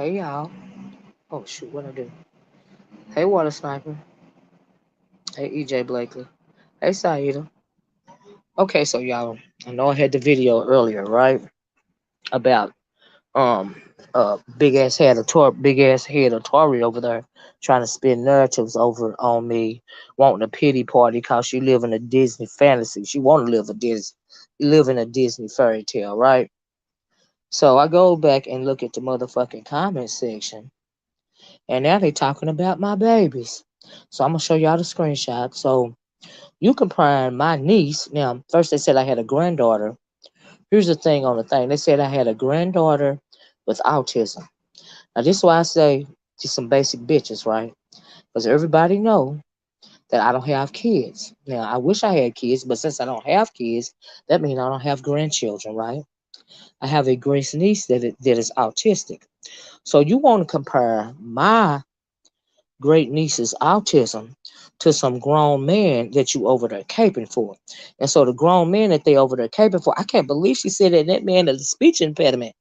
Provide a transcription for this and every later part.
Hey y'all. Oh shoot, what I do? Hey Water Sniper. Hey EJ Blakely. Hey Saida. Okay, so y'all, I know I had the video earlier, right? About big ass head of Tori over there trying to spin narratives over on me, wanting a pity party cause she live in a Disney fantasy. She wanna live in a Disney fairy tale, right? So I go back and look at the motherfucking comment section, and now they talking about my babies. So I'm gonna show y'all the screenshot. So you comparing my niece. Now, first they said I had a granddaughter. Here's the thing on the thing. They said I had a granddaughter with autism. Now, this is why I say just some basic bitches, right? Because everybody know that I don't have kids. Now, I wish I had kids, but since I don't have kids, that means I don't have grandchildren, right? I have a great niece that is autistic. So you want to compare my great niece's autism to some grown man that you over there caping for. And so the grown man that they over there caping for, I can't believe she said that man has a speech impediment.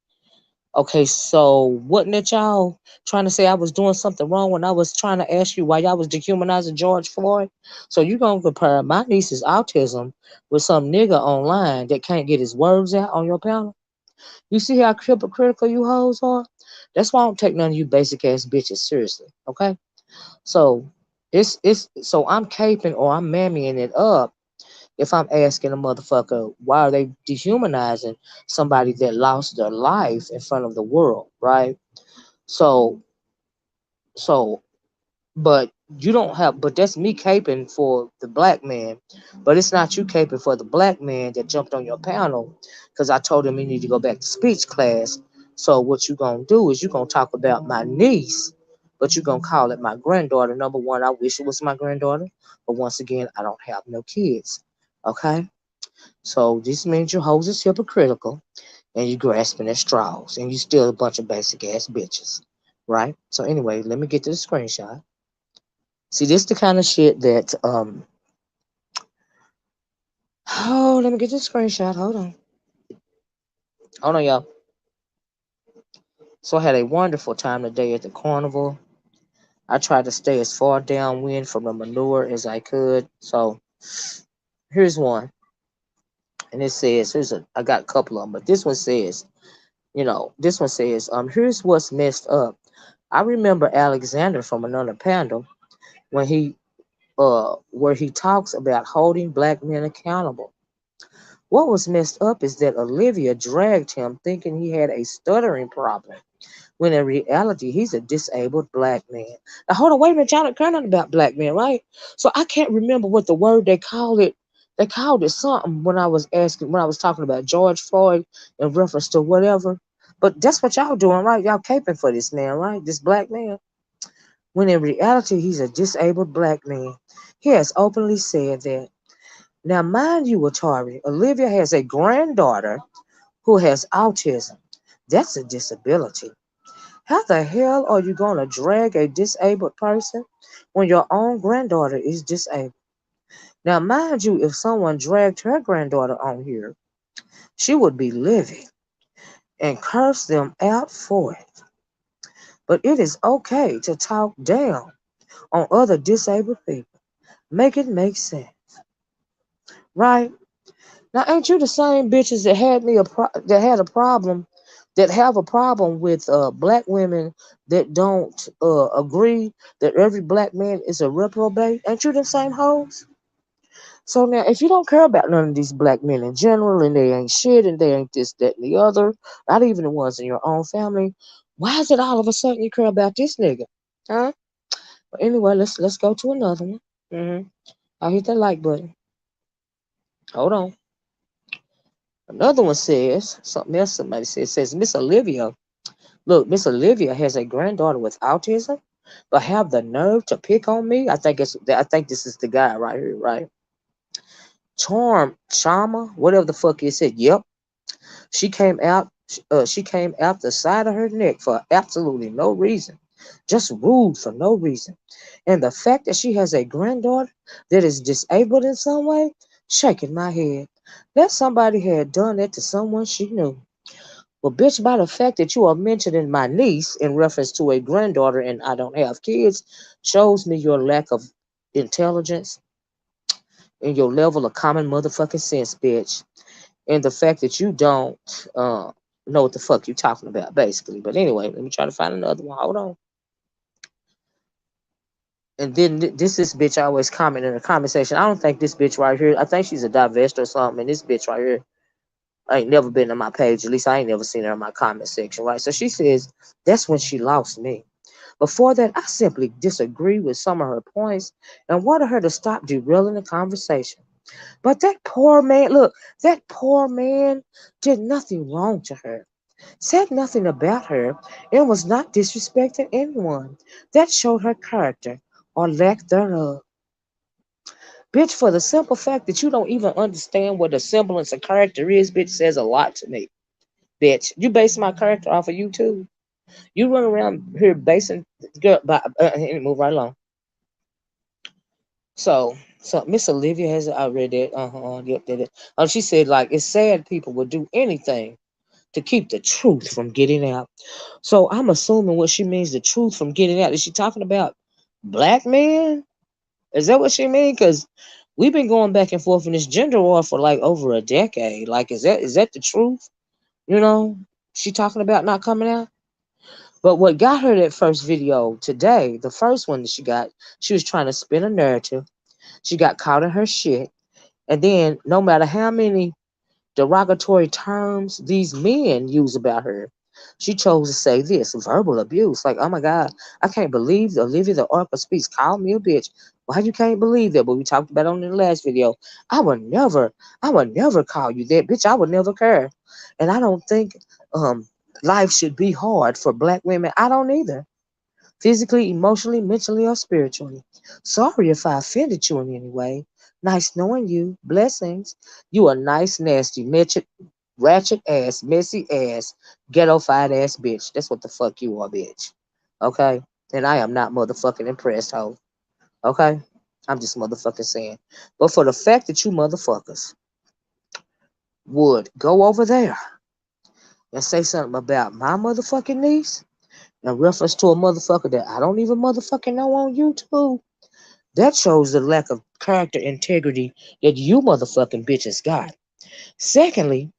Okay, so wasn't it y'all trying to say I was doing something wrong when I was trying to ask you why y'all was dehumanizing George Floyd? So you gonna compare my niece's autism with some nigga online that can't get his words out on your panel? You see how hypocritical you hoes are? That's why I don't take none of you basic ass bitches seriously, okay? So so I'm caping or I'm mammying it up if I'm asking a motherfucker why are they dehumanizing somebody that lost their life in front of the world, right? So so but you don't have but that's me caping for the black man, but it's not you caping for the black man that jumped on your panel because I told him he need to go back to speech class. So what you gonna do is you gonna talk about my niece, but you gonna call it my granddaughter. Number one, I wish it was my granddaughter, but once again, I don't have no kids. Okay, so this means you hoes is hypocritical and you grasping at straws and you still a bunch of basic ass bitches, right? So anyway, let me get to the screenshot. See, this the kind of shit that oh, let me get this screenshot. Hold on, y'all. So I had a wonderful time today at the carnival. I tried to stay as far downwind from the manure as I could. So here's one, and it says, I got a couple of them, but this one says, here's what's messed up. I remember Alexander from another panel when where he talks about holding black men accountable. What was messed up is that Olivia dragged him thinking he had a stuttering problem, when in reality he's a disabled black man. Now hold on, wait a minute, y'all don't care nothing about black men, right? So I can't remember what the word they called it. They called it something when I was talking about George Floyd in reference to whatever. But that's what y'all doing, right? Y'all caping for this man, right? This black man. When in reality he's a disabled black man. He has openly said that. Now, mind you, Atari, Olivia has a granddaughter who has autism. That's a disability. How the hell are you going to drag a disabled person when your own granddaughter is disabled? Now, mind you, if someone dragged her granddaughter on here, she would be livid and curse them out for it. But it is okay to talk down on other disabled people. Make it make sense, right? Now, ain't you the same bitches that that had a problem, that have a problem with black women that don't agree that every black man is a reprobate? Ain't you the same hoes? So now, if you don't care about none of these black men in general, and they ain't shit, and they ain't this, that, and the other, not even the ones in your own family, why is it all of a sudden you care about this nigga? Huh? But anyway, let's go to another one. I'll hit that like button. Hold on. Another one says something else. Somebody says Miss Olivia. Look, Miss Olivia has a granddaughter with autism, but have the nerve to pick on me. I think this is the guy right here, right? Charma, whatever the fuck it said. Yep, she came out. She came out the side of her neck for absolutely no reason, just rude for no reason. And the fact that she has a granddaughter that is disabled in some way, shaking my head. That somebody had done that to someone she knew. Well, bitch, by the fact that you are mentioning my niece in reference to a granddaughter and I don't have kids, shows me your lack of intelligence and your level of common motherfucking sense, bitch. And the fact that you don't know what the fuck you talking about, basically. But anyway, let me try to find another one. Hold on. And then this is bitch always comment in the comment section. I don't think this bitch right here. I think she's a divest or something. And this bitch right here, I ain't never been on my page. At least I ain't never seen her in my comment section, right? So she says that's when she lost me. Before that, I simply disagree with some of her points and wanted her to stop derailing the conversation. But that poor man, look, that poor man did nothing wrong to her, said nothing about her, and was not disrespecting anyone. That showed her character or lack thereof. Bitch, for the simple fact that you don't even understand what a semblance of character is, bitch, says a lot to me. Bitch, you base my character off of YouTube. You run around here basing, girl, move right along. So Miss Olivia has I read that. Yep, did it. She said like it's sad people would do anything to keep the truth from getting out. So I'm assuming what she means the truth from getting out. Is she talking about black men? Is that what she mean? Because we've been going back and forth in this gender war for like over a decade. Like, is that the truth? You know, she talking about not coming out. But what got her that first video today, the first one that she got, she was trying to spin a narrative. She got caught in her shit. And then no matter how many derogatory terms these men use about her, she chose to say this verbal abuse. Like, oh my God, I can't believe Olivia the OracleSpeaks called me a bitch. Why you can't believe that? But we talked about it on the last video. I would never call you that, bitch. I would never care. And I don't think um life should be hard for black women. I don't either. Physically, emotionally, mentally, or spiritually. Sorry if I offended you in any way. Nice knowing you. Blessings. You a nice, nasty, ratchet ass, messy ass, ghetto-fied ass bitch. That's what the fuck you are, bitch. Okay? And I am not motherfucking impressed, ho. Okay? I'm just motherfucking saying. But for the fact that you motherfuckers would go over there and say something about my motherfucking niece in reference to a motherfucker that I don't even motherfucking know on YouTube, that shows the lack of character integrity that you motherfucking bitches got. Secondly,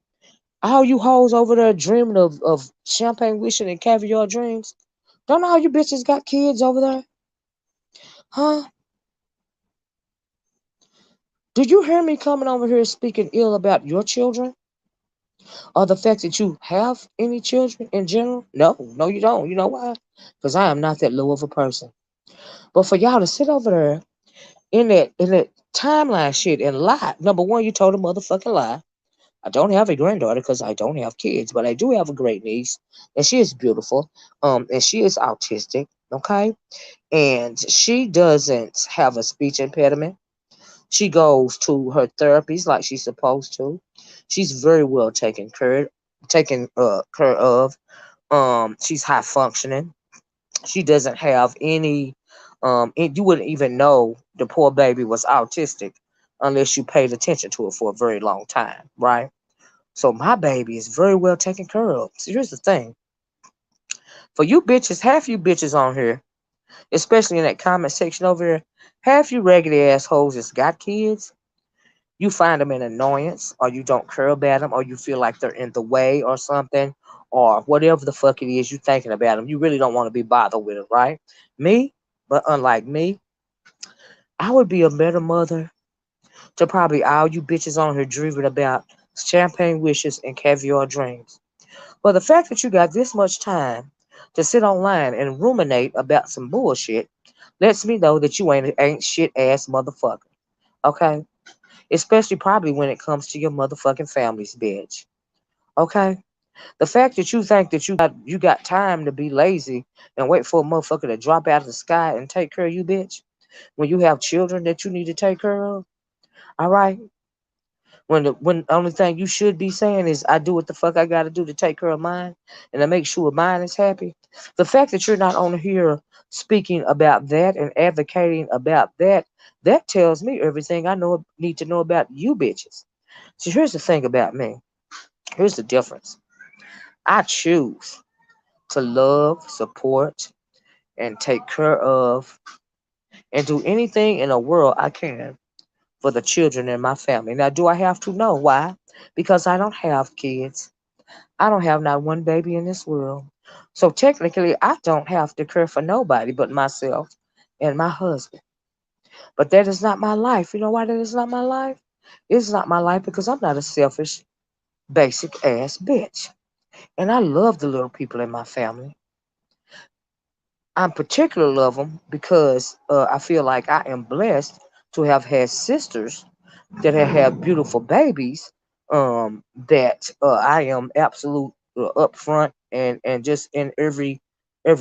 all you hoes over there dreaming of champagne wishing and caviar dreams, don't all you bitches got kids over there? Huh? Do you hear me coming over here speaking ill about your children? Or the fact that you have any children in general? No, no, you don't. You know why? Because I am not that low of a person. But for y'all to sit over there in that timeline shit and lie. Number one, you told a motherfucking lie. I don't have a granddaughter because I don't have kids, but I do have a great niece, and she is beautiful. And she is autistic, okay? And she doesn't have a speech impediment. She goes to her therapies like she's supposed to. She's very well taken care of. She's high functioning. She doesn't have any you wouldn't even know the poor baby was autistic unless you paid attention to it for a very long time, right? So my baby is very well taken care of. So here's the thing. For you bitches, half you bitches on here, especially in that comment section over here, half you raggedy assholes that's got kids, you find them an annoyance, or you don't care about them, or you feel like they're in the way or something, or whatever the fuck it is you thinking about them. You really don't want to be bothered with them, right? Me, but unlike me, I would be a better mother to probably all you bitches on here dreaming about champagne wishes and caviar dreams. But the fact that you got this much time to sit online and ruminate about some bullshit lets me know that you ain't shit ass motherfucker. Okay? Especially probably when it comes to your motherfucking family's bitch. Okay? The fact that you think that you got time to be lazy and wait for a motherfucker to drop out of the sky and take care of you, bitch, when you have children that you need to take care of, all right? When the only thing you should be saying is I do what the fuck I gotta do to take care of mine and to make sure mine is happy. The fact that you're not on here speaking about that and advocating about that, that tells me everything I need to know about you bitches. So here's the thing about me. Here's the difference. I choose to love, support, and take care of and do anything in the world I can for the children in my family. Now, do I have to know why? Because I don't have kids. I don't have not one baby in this world. So technically, I don't have to care for nobody but myself and my husband. But that is not my life. You know why that is not my life? It's not my life because I'm not a selfish, basic ass bitch. And I love the little people in my family. I particularly love them because I feel like I am blessed to have had sisters that have had beautiful babies. That I am absolute upfront and just in every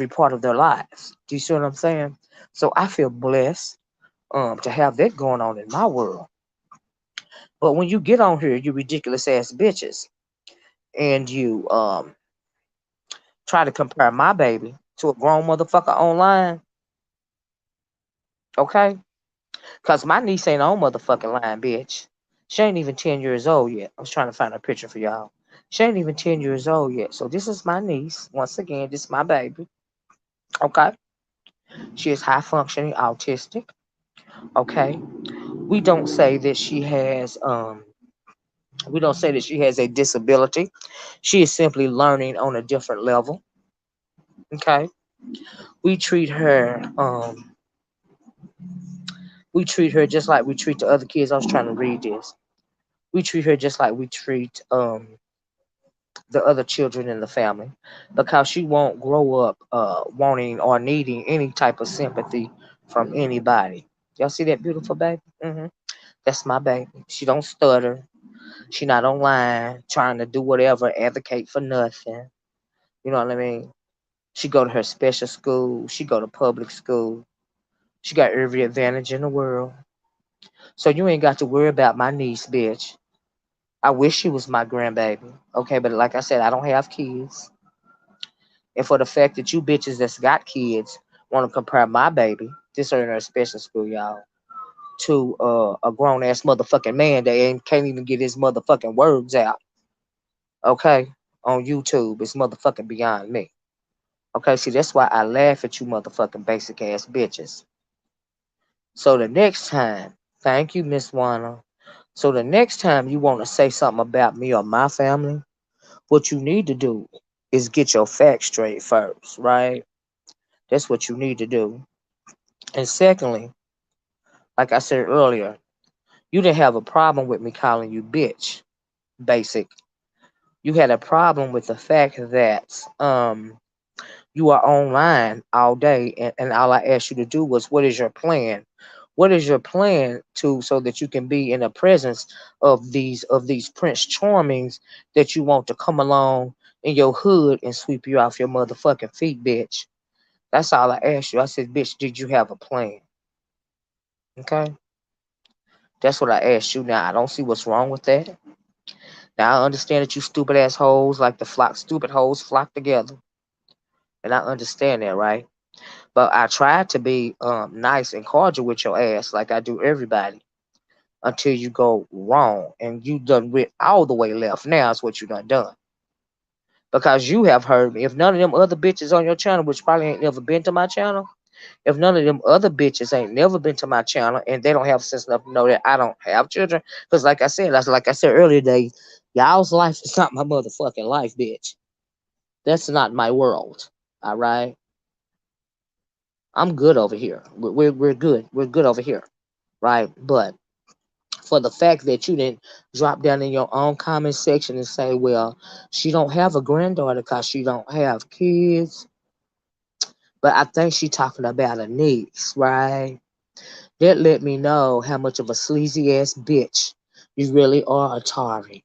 part of their lives. Do you see what I'm saying? So I feel blessed to have that going on in my world. But when you get on here, you ridiculous ass bitches, and you try to compare my baby to a grown motherfucker online, okay? Cause my niece ain't on motherfucking line, bitch. She ain't even 10 years old yet. I was trying to find a picture for y'all. She ain't even 10 years old yet. So this is my niece. Once again, this is my baby. Okay. She is high functioning autistic. Okay. We don't say that she has we don't say that she has a disability. She is simply learning on a different level. Okay. We treat her we treat her just like we treat the other kids. I was trying to read this. We treat her just like we treat the other children in the family because she won't grow up wanting or needing any type of sympathy from anybody. Y'all see that beautiful baby? That's my baby. She don't stutter. She not online trying to do whatever, advocate for nothing. You know what I mean? She go to her special school. She go to public school. She got every advantage in the world. So you ain't got to worry about my niece, bitch. I wish she was my grandbaby. Okay, but like I said, I don't have kids. And for the fact that you bitches that's got kids want to compare my baby, this are in her special school, y'all, to a grown ass motherfucking man that ain't can't even get his motherfucking words out. Okay, on YouTube, it's motherfucking beyond me. Okay, see that's why I laugh at you motherfucking basic ass bitches. So the next time, thank you, Miss Wanna. So the next time you want to say something about me or my family, what you need to do is get your facts straight first, right? That's what you need to do. And secondly, like I said earlier, you didn't have a problem with me calling you bitch, basic. You had a problem with the fact that you are online all day and all I asked you to do was what is your plan? What is your plan to so that you can be in the presence of these Prince Charmings that you want to come along in your hood and sweep you off your motherfucking feet, bitch? That's all I asked you. I said, bitch, did you have a plan? Okay? That's what I asked you. Now I don't see what's wrong with that. Now I understand that you stupid assholes like the flock stupid hoes flock together. And I understand that, right? But I tried to be nice and cordial with your ass like I do everybody until you go wrong and you done went all the way left. Now is what you done. Because you have heard me. If none of them other bitches on your channel, which probably ain't never been to my channel, if none of them other bitches ain't never been to my channel and they don't have sense enough to know that I don't have children, because like I said earlier today, y'all's life is not my motherfucking life, bitch. That's not my world. All right, I'm good over here. We're good. We're good over here, right? But for the fact that you didn't drop down in your own comment section and say, well, she don't have a granddaughter because she don't have kids, but I think she talking about a niece, right? That let me know how much of a sleazy ass bitch you really are, Atari.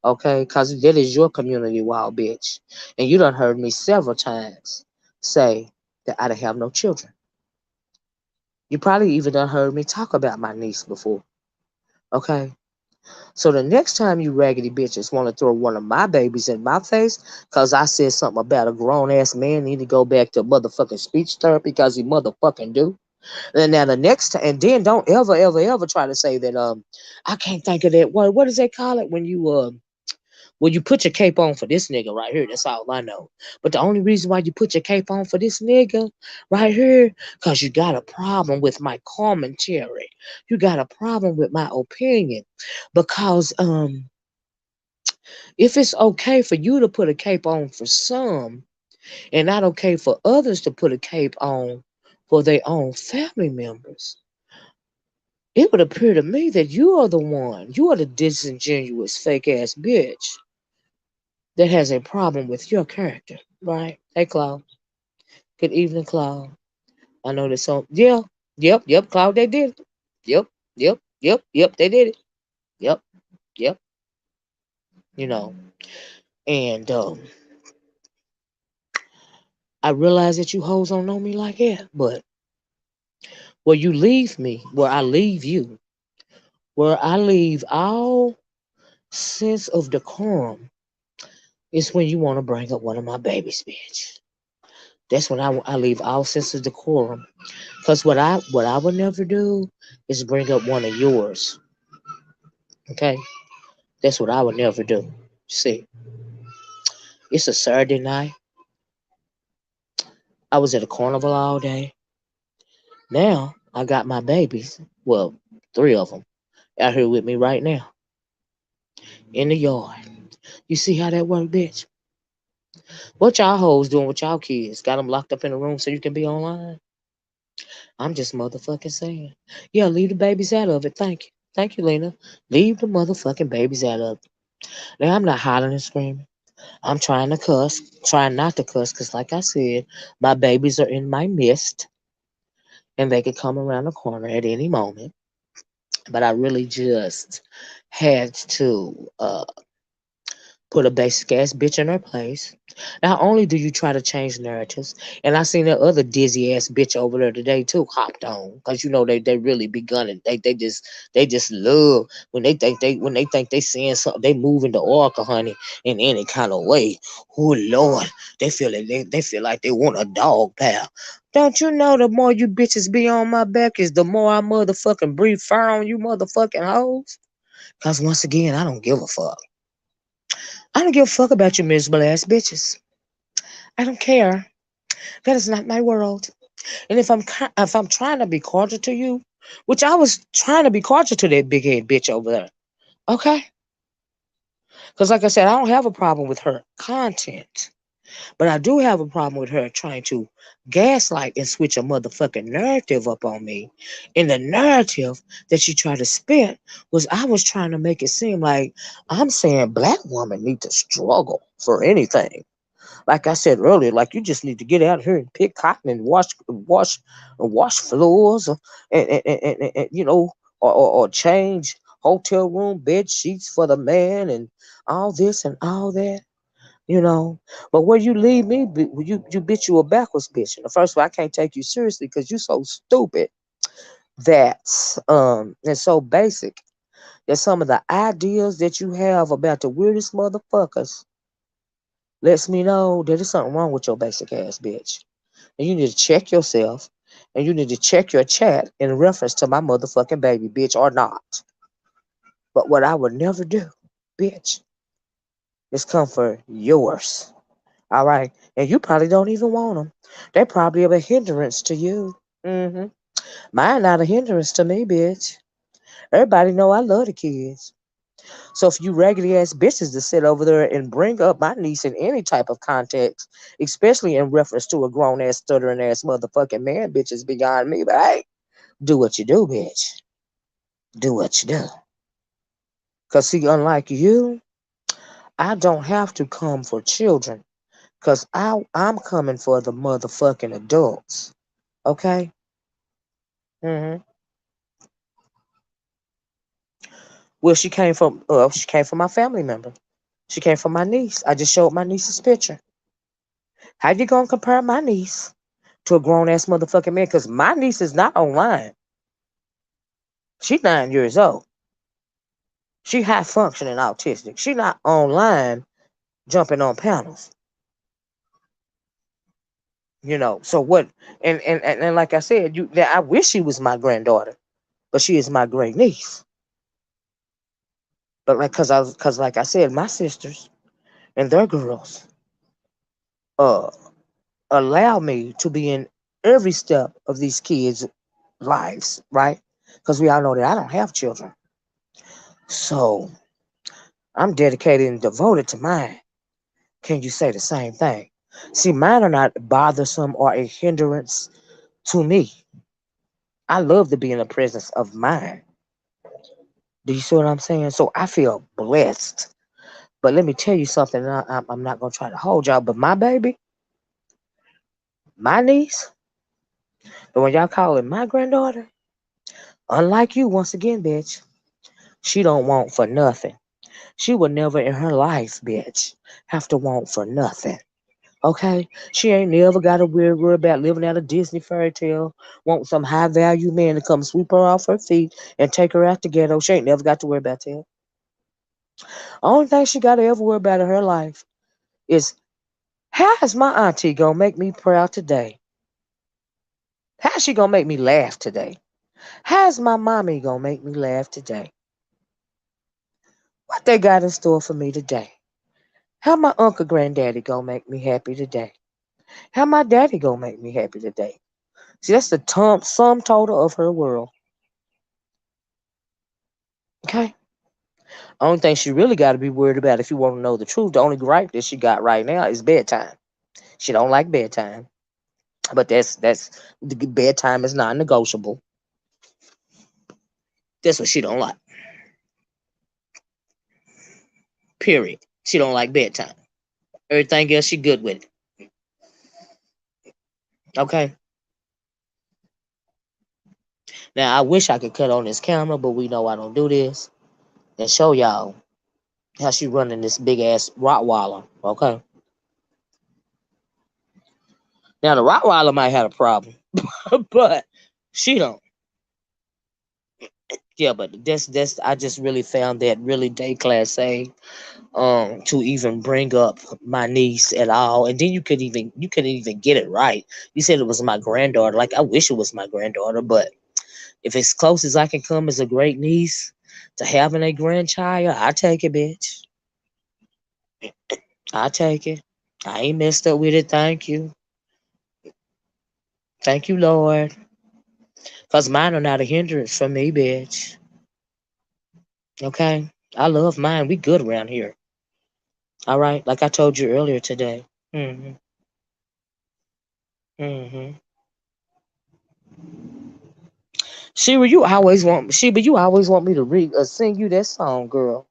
Okay? Because that is your community wild bitch. And you done heard me several times say that I don't have no children. You probably even done heard me talk about my niece before. Okay? So the next time you raggedy bitches want to throw one of my babies in my face because I said something about a grown ass man need to go back to motherfucking speech therapy because he motherfucking do. And now the next time, and then don't ever try to say that I can't think of that word. What does they call it when you Well, you put your cape on for this nigga right here. That's all I know. But the only reason why you put your cape on for this nigga right here, because you got a problem with my commentary. You got a problem with my opinion. Because if it's okay for you to put a cape on for some and not okay for others to put a cape on for their own family members, it would appear to me that you are the one, you are the disingenuous fake ass bitch that has a problem with your character, right? Hey, Cloud. Good evening, Cloud. I know this song. Yeah, yep, Cloud, they did it. Yep, yep, they did it. Yep, yep, you know. And I realize that you hoes don't know me like that, but where you leave me, where I leave you, where I leave all sense of decorum is when you want to bring up one of my babies, bitch. That's when I leave all sense of decorum. Cause what I would never do is bring up one of yours. Okay, that's what I would never do. See, it's a Saturday night. I was at a carnival all day. Now I got my babies. Well, three of them out here with me right now in the yard. You see how that work, bitch? What y'all hoes doing with y'all kids? Got them locked up in a room so you can be online? I'm just motherfucking saying. Yeah, leave the babies out of it. Thank you. Thank you, Lena. Leave the motherfucking babies out of it. Now, I'm not hollering and screaming. I'm trying to cuss, trying not to cuss, because, like I said, my babies are in my midst and they could come around the corner at any moment. But I really just had to put a basic ass bitch in her place. Not only do you try to change narratives, and I seen that other dizzy ass bitch over there today too hopped on, cause you know they really be gunning. They just love when they think they seeing something. They move into Oracle, honey, in any kind of way. Oh Lord, they feel like they feel like they want a dog pal. Don't you know the more you bitches be on my back is the more I motherfucking breathe fire on you motherfucking hoes? Cause once again, I don't give a fuck. I don't give a fuck about you miserable ass bitches. I don't care. That is not my world. And if I'm trying to be cordial to you, which I was trying to be cordial to that big head bitch over there, okay? Because like I said, I don't have a problem with her content, but I do have a problem with her trying to gaslight and switch a motherfucking narrative up on me. And the narrative that she tried to spin was I was trying to make it seem like I'm saying black women need to struggle for anything. Like I said earlier, like you just need to get out here and pick cotton and wash floors, and or change hotel room bed sheets for the man and all this and all that, you know. But where you leave me, you bitch, you a backwards bitch. And the first of all, I can't take you seriously because you so stupid that and so basic that some of the ideas that you have about the weirdest motherfuckers lets me know that there's something wrong with your basic ass bitch. And you need to check yourself and you need to check your chat in reference to my motherfucking baby, bitch, or not. But what I would never do, bitch, is come for yours. All right? And you probably don't even want them. They probably are a hindrance to you. Hmm. Mine not a hindrance to me, bitch. Everybody know I love the kids. So if you raggedy ass bitches to sit over there and bring up my niece in any type of context, especially in reference to a grown ass stuttering ass motherfucking man, bitches beyond me. But hey, do what you do, bitch. Do what you do. Cause see, unlike you, I don't have to come for children. Cause I'm coming for the motherfucking adults. Okay? Hmm. Well, she came from my family member. She came from my niece. I just showed my niece's picture. How you gonna compare my niece to a grown ass motherfucking man? Because my niece is not online. She's 9 years old. She high functioning autistic. She not online jumping on panels. So what? And like I said, I wish she was my granddaughter, but she is my great niece. But like, cause like I said, my sisters and their girls, uh, allow me to be in every step of these kids' lives, right? Because we all know that I don't have children, so I'm dedicated and devoted to mine. Can you say the same thing? See, mine are not bothersome or a hindrance to me. I love to be in the presence of mine. Do you see what I'm saying? So I feel blessed. But let me tell you something. I'm not gonna try to hold y'all, but my baby, my niece, the one y'all call it my granddaughter, unlike you, once again, bitch, she don't want for nothing. She would never in her life, bitch, have to want for nothing. Okay? She ain't never got to worry about living out a Disney fairy tale, want some high value man to come sweep her off her feet and take her out the ghetto. She ain't never got to worry about that. Only thing she got to ever worry about in her life is how is my auntie gonna make me proud today? How's she gonna make me laugh today? How's my mommy gonna make me laugh today? What they got in store for me today? How my uncle granddaddy gonna make me happy today? How my daddy gonna make me happy today? See, that's the sum total of her world. Okay? Only thing she really got to be worried about, if you want to know the truth, the only gripe that she got right now is bedtime. She don't like bedtime, but that's the bedtime is non-negotiable. That's what she don't like. Period. She don't like bedtime. Everything else she good with it. Okay. Now I wish I could cut on this camera, but we know I don't do this, and show y'all how she running this big ass Rottweiler. Okay. Now the Rottweiler might have a problem, but she don't. Yeah, but that's I just really found that really day class A, to even bring up my niece at all. And then you couldn't even get it right. You said it was my granddaughter. Like I wish it was my granddaughter, but if it's close as I can come as a great niece to having a grandchild, I take it, bitch. I take it. I ain't messed up with it. Thank you. Thank you, Lord. Cause mine are not a hindrance for me, bitch. Okay? I love mine. We good around here. All right? Like I told you earlier today. Mm-hmm. Mm-hmm. Sheba, you always want me to sing you that song, girl.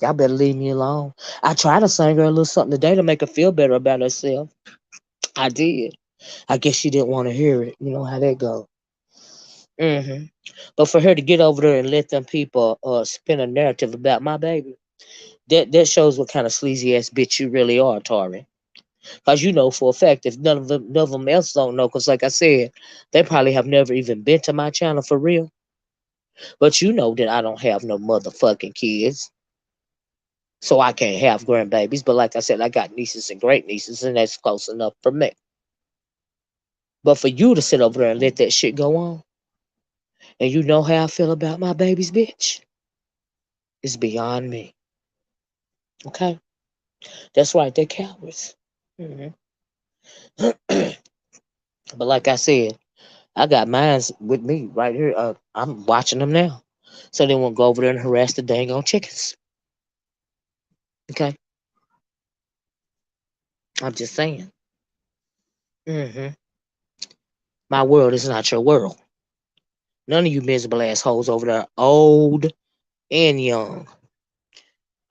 Y'all better leave me alone. I tried to sing her a little something today to make her feel better about herself. I did. I guess she didn't want to hear it. You know how that go. Hmm. But for her to get over there and let them people spin a narrative about my baby, that shows what kind of sleazy ass bitch you really are, Tori. Cause you know for a fact, if none of them else don't know, cause like I said, they probably have never even been to my channel for real. But you know that I don't have no motherfucking kids, so I can't have grandbabies. But like I said, I got nieces and great nieces, and that's close enough for me. But for you to sit over there and let that shit go on, and you know how I feel about my babies, bitch, it's beyond me. Okay, that's right, they're cowards. Hmm. But like I said, I got mines with me right here. I'm watching them now, so they won't go over there and harass the dang on chickens. Okay, I'm just saying. Hmm. My world is not your world. None of you miserable assholes over there, old and young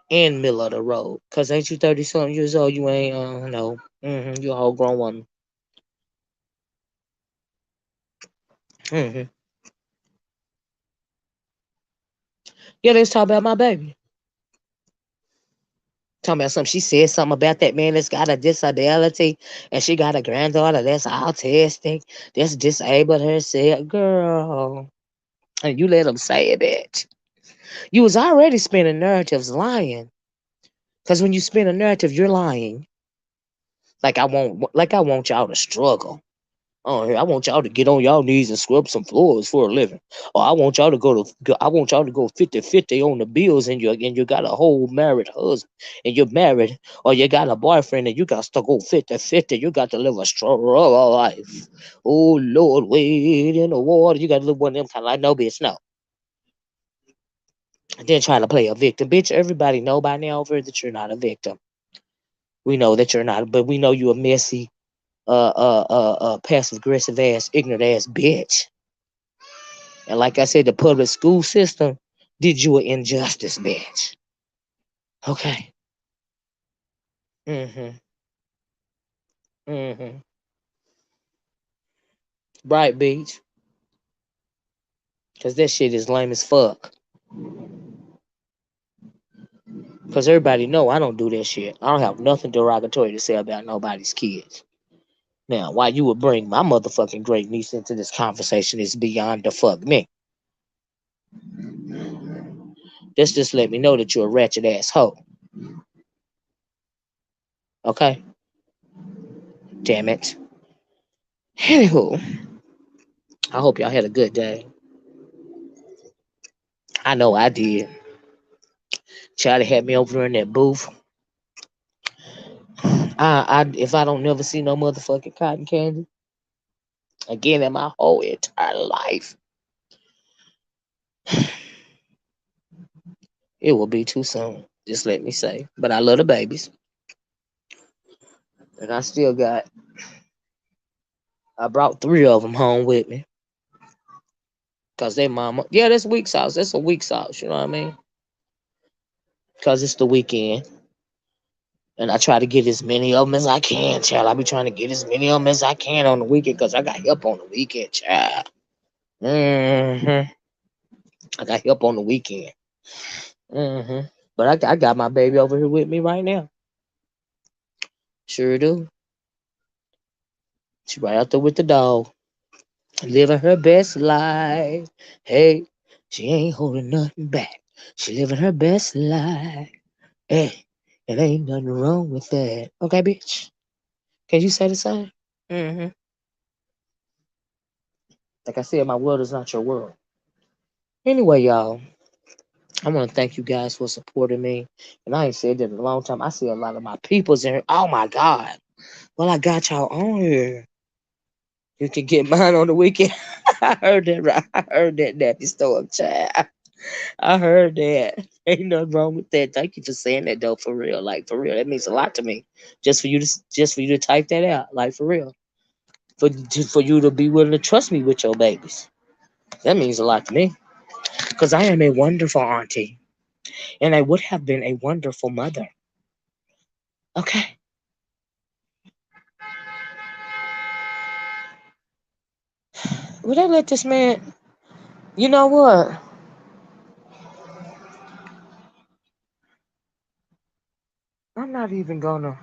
and middle of the road. Cause ain't you 30 something years old? You ain't no. You a whole grown woman. Hmm. Yeah, let's talk about my baby. Talking about something. She said something about that man that's got a disability and she got a granddaughter that's autistic, that's disabled herself. Girl. And you let them say it, bitch. You was already spinning narratives lying. Cause when you spin a narrative, you're lying. Like I want y'all to struggle. Oh, I want y'all to get on y'all knees and scrub some floors for a living. Or I want y'all to go 50-50 on the bills, and you got a whole married husband and you're married, or you got a boyfriend and you got to go 50-50. You got to live a struggle life. Oh Lord, wade in the water. You got to live one of them kind of like no bitch, no. And then trying to play a victim. Bitch, everybody know by now over that you're not a victim. We know that you're not, but we know you a messy, passive aggressive ass, ignorant ass bitch. And like I said, the public school system did you an injustice, bitch. Okay. Mm-hmm. Mm-hmm. Right, bitch. Cause that shit is lame as fuck. Cause everybody know I don't do that shit. I don't have nothing derogatory to say about nobody's kids. Now, why you would bring my motherfucking great niece into this conversation is beyond the fuck me. This just let me know that you're a ratchet ass hoe. Okay? Damn it. Anywho, I hope y'all had a good day. I know I did. Charlie had me over there in that booth. If I don't never see no motherfucking cotton candy again in my whole entire life, it will be too soon. Just let me say. But I love the babies, and I still got. I brought 3 of them home with me, cause they mama. Yeah, that's week's house. That's a week's house. You know what I mean? Cause it's the weekend, and I try to get as many of them as I can, child. I be trying to get as many of them as I can on the weekend, cause I got help on the weekend, child. I got help on the weekend. But I got my baby over here with me right now. Sure do. She right out there with the dog, living her best life. Hey, she ain't holding nothing back. She living her best life. Hey, it ain't nothing wrong with that. Okay, bitch. Can you say the same? Mm-hmm. Like I said, my world is not your world. Anyway, y'all, I want to thank you guys for supporting me. And I ain't said that in a long time. I see a lot of my peoples in here. Oh my God. Well, I got y'all on here. You can get mine on the weekend. I heard that right. I heard that Nappy Storm child. I heard that. Ain't nothing wrong with that. Thank you for saying that though, for real. Like for real. That means a lot to me. Just for you to type that out. Like for real. For you to be willing to trust me with your babies. That means a lot to me. Because I am a wonderful auntie. And I would have been a wonderful mother. Okay. Would I let this man, you know what? I'm not even gonna,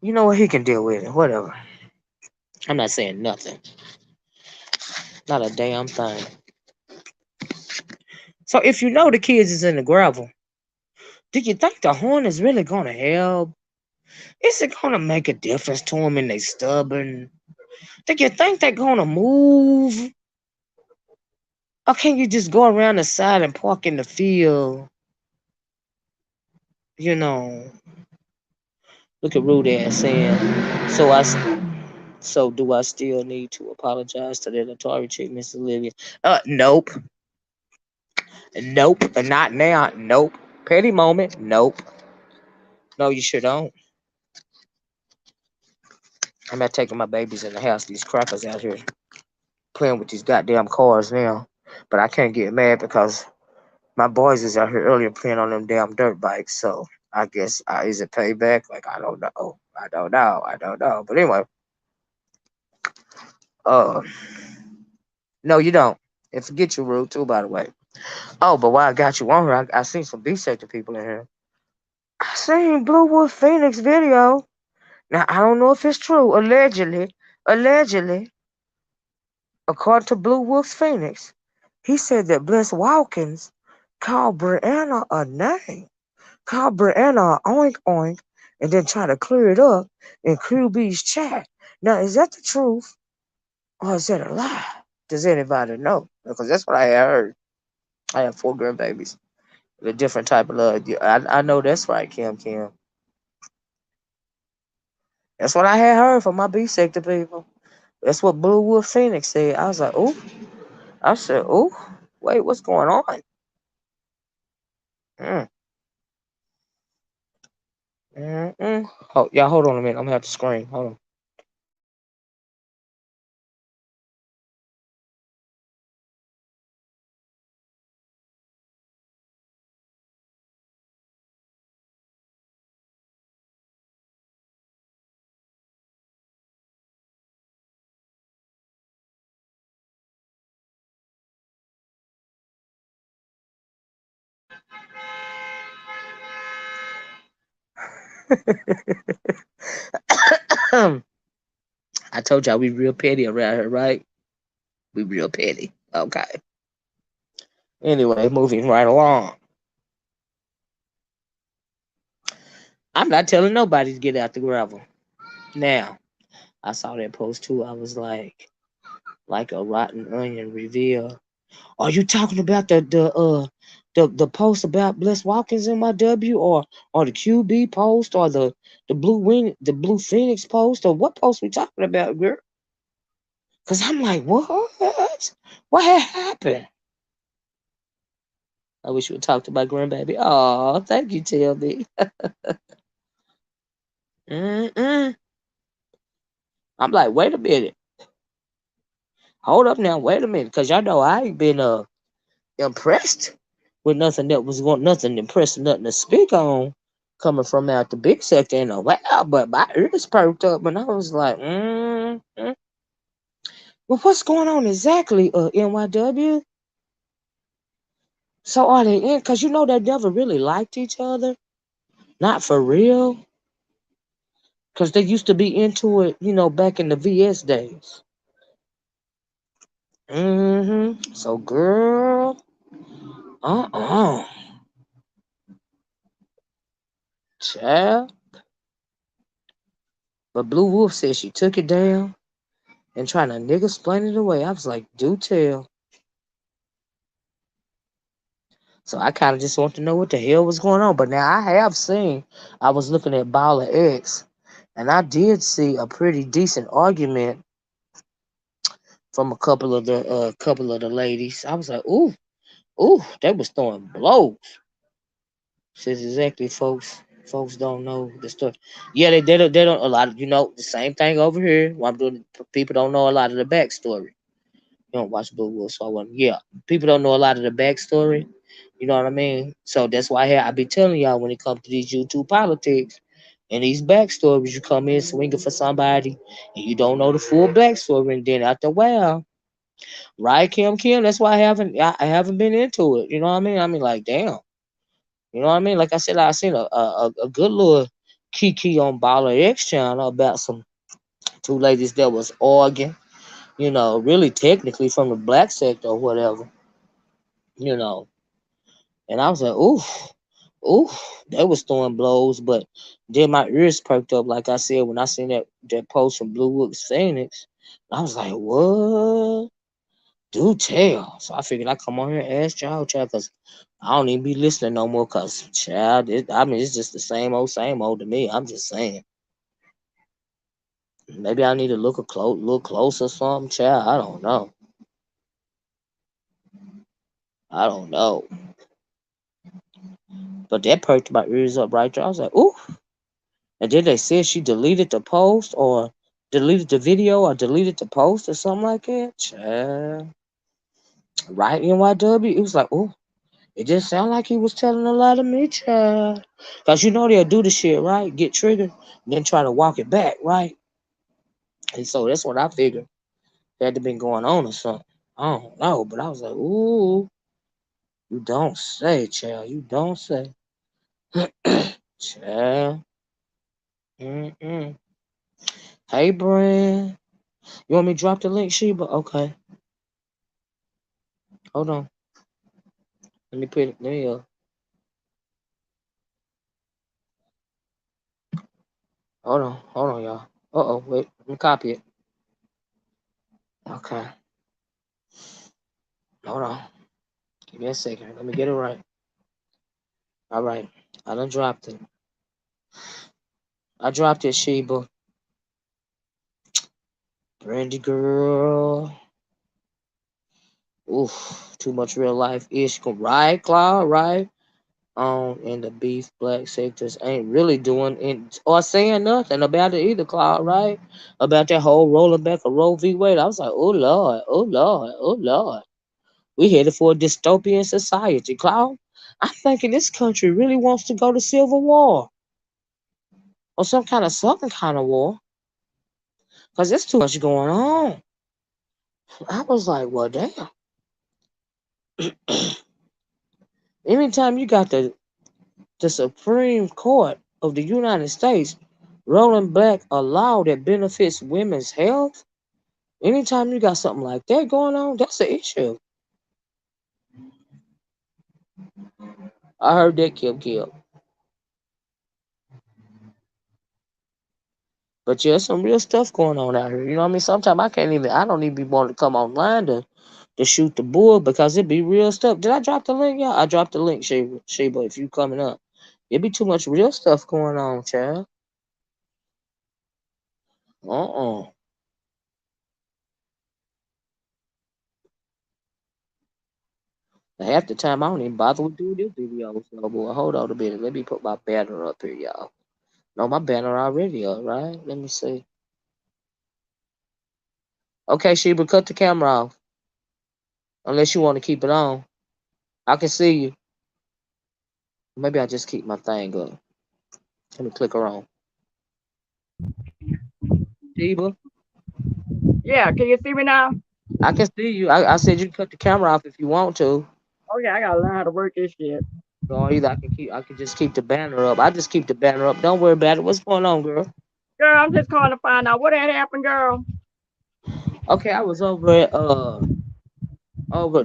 you know what? He can deal with it. Whatever. I'm not saying nothing. Not a damn thing. So if you know the kids is in the gravel, do you think the horn is really gonna help? Is it gonna make a difference to them and they stubborn? Do you think they're gonna move? Or can you just go around the side and park in the field? You know, look at Rude ass saying, so so do I still need to apologize to that Atari chick, Miss Olivia? Nope. Nope. Not now. Nope. Petty moment. Nope. No, you sure don't. I'm not taking my babies in the house. These crackers out here playing with these goddamn cars now. But I can't get mad because my boys is out here earlier playing on them damn dirt bikes. So I guess is it payback? Like I don't know. I don't know. I don't know. But anyway, uh, no, you don't. And forget your rude too, by the way. Oh, but while I got you on here, I seen some B-sector people in here. I seen Blue Wolf Phoenix video. Now I don't know if it's true. Allegedly, according to Blue Wolf Phoenix, he said that Bless Watkins called Brianna a name, called Brianna a oink oink, and then try to clear it up in QB's chat. Now is that the truth? Or is that a lie? Does anybody know? Because that's what I had heard. I have 4 grandbabies. A different type of love. I know that's right, Kim Kim. That's what I had heard from my B sector people. That's what Blue Wolf Phoenix said. I was like, ooh. I said, ooh, wait, what's going on? Mm, Oh, y'all, hold on a minute. I'm gonna have to scream. Hold on. I told y'all we real petty around here, right? We real petty. Okay. Anyway, moving right along. I'm not telling nobody to get out the gravel. Now, I saw that post too. I was like a rotten onion reveal. Are you talking about the post about Bless Watkins in my W, or the QB post, or the Blue Phoenix post, or what post we talking about, girl? Cause I'm like, what had happened? I wish you would talk to my grandbaby. Oh, thank you, tell me. Mm-mm. I'm like, wait a minute, hold up now, wait a minute, cause y'all know I ain't been impressed with nothing that was going, nothing impressive, nothing to speak on coming from out the big sector in a while. But my ears perked up and I was like, well, what's going on exactly, NYW? So are they in? Because you know they never really liked each other. Not for real. Because they used to be into it, back in the VS days. So, girl, uh-uh. Child. But Blue Wolf said she took it down and trying to nigga explain it away. I was like, do tell. So I kind of just want to know what the hell was going on. But now I have seen, I was looking at Baller X, and I did see a pretty decent argument from a couple of the ladies. I was like, ooh, they was throwing blows. Says exactly, folks don't know the story. Yeah, they don't a lot of the same thing over here. What I'm doing, people don't know a lot of the backstory. You don't watch Blue Wolf, so I want yeah. People don't know a lot of the backstory. You know what I mean? So that's why I be telling y'all when it comes to these YouTube politics and these backstories, you come in swinging for somebody and you don't know the full backstory, and then after a while, right, Kim Kim? That's why I haven't been into it. You know what I mean? I mean, like, damn. You know what I mean? Like I said, I seen a good little kiki on Baller X channel about some two ladies that was arguing. Really technically from the black sector or whatever. You know, and I was like, ooh, they was throwing blows, but then my ears perked up, like I said, when I seen that post from Blue Wolf Phoenix. I was like, what? Do tell. So I figured I'd come on here and ask y'all, child, because I don't even be listening no more, because, child, it's just the same old to me. I'm just saying. Maybe I need to look close or something, child. I don't know. I don't know. But that perked my ears up right there. I was like, ooh. And then they said she deleted the post or deleted the video or deleted the post or something like that. Child. Right, NYW? It was like, oh, it just sounded like he was telling a lot of me, child. Because they'll do the shit, right? Get triggered, then try to walk it back, right? And so that's what I figured had to been going on or something. I don't know, but I was like, ooh, you don't say, child. You don't say. Child. Mm-mm. Hey, Brand. You want me to drop the link, Sheba? Okay. Hold on. Let me put it. Hold on, y'all. Uh oh, wait. Let me copy it. Okay, hold on. Give me a second. Let me get it right. All right, I done dropped it. I dropped it, Sheba. Brandy girl. Oof, too much real life ish. Right, Cloud, right? In the beef black sectors ain't really doing it or saying nothing about it either, Cloud, right? About that whole rolling back of Roe v. Wade. I was like, oh Lord, oh Lord, oh Lord. We headed for a dystopian society, Cloud. I'm thinking this country really wants to go to civil war or some kind of war. Cause there's too much going on. I was like, well damn. Anytime you got the Supreme Court of the United States rolling back a law that benefits women's health, anytime you got something like that going on, that's an issue. I heard that kill. But yeah, some real stuff going on out here. You know what I mean? Sometimes I don't even be wanting to come online to shoot the bull because it be real stuff. Did I drop the link? Yeah, I dropped the link, Sheba, if you coming up. It be too much real stuff going on, child. Uh-uh. Half the time I don't even bother with doing this video. So, boy, hold on a minute. Let me put my banner up here, y'all. No, my banner already up, right? Let me see. Okay, Sheba, cut the camera off. Unless you want to keep it on. I can see you. Maybe I just keep my thing up. Let me click her on. Sheba, Yeah, can you see me now? I can see you. I said you can cut the camera off if you want to. Okay, I gotta learn how to work this shit. Or either I can just keep the banner up. I just keep the banner up. Don't worry about it. What's going on, girl? Girl, I'm just calling to find out what had happened, girl. Okay, I was over at over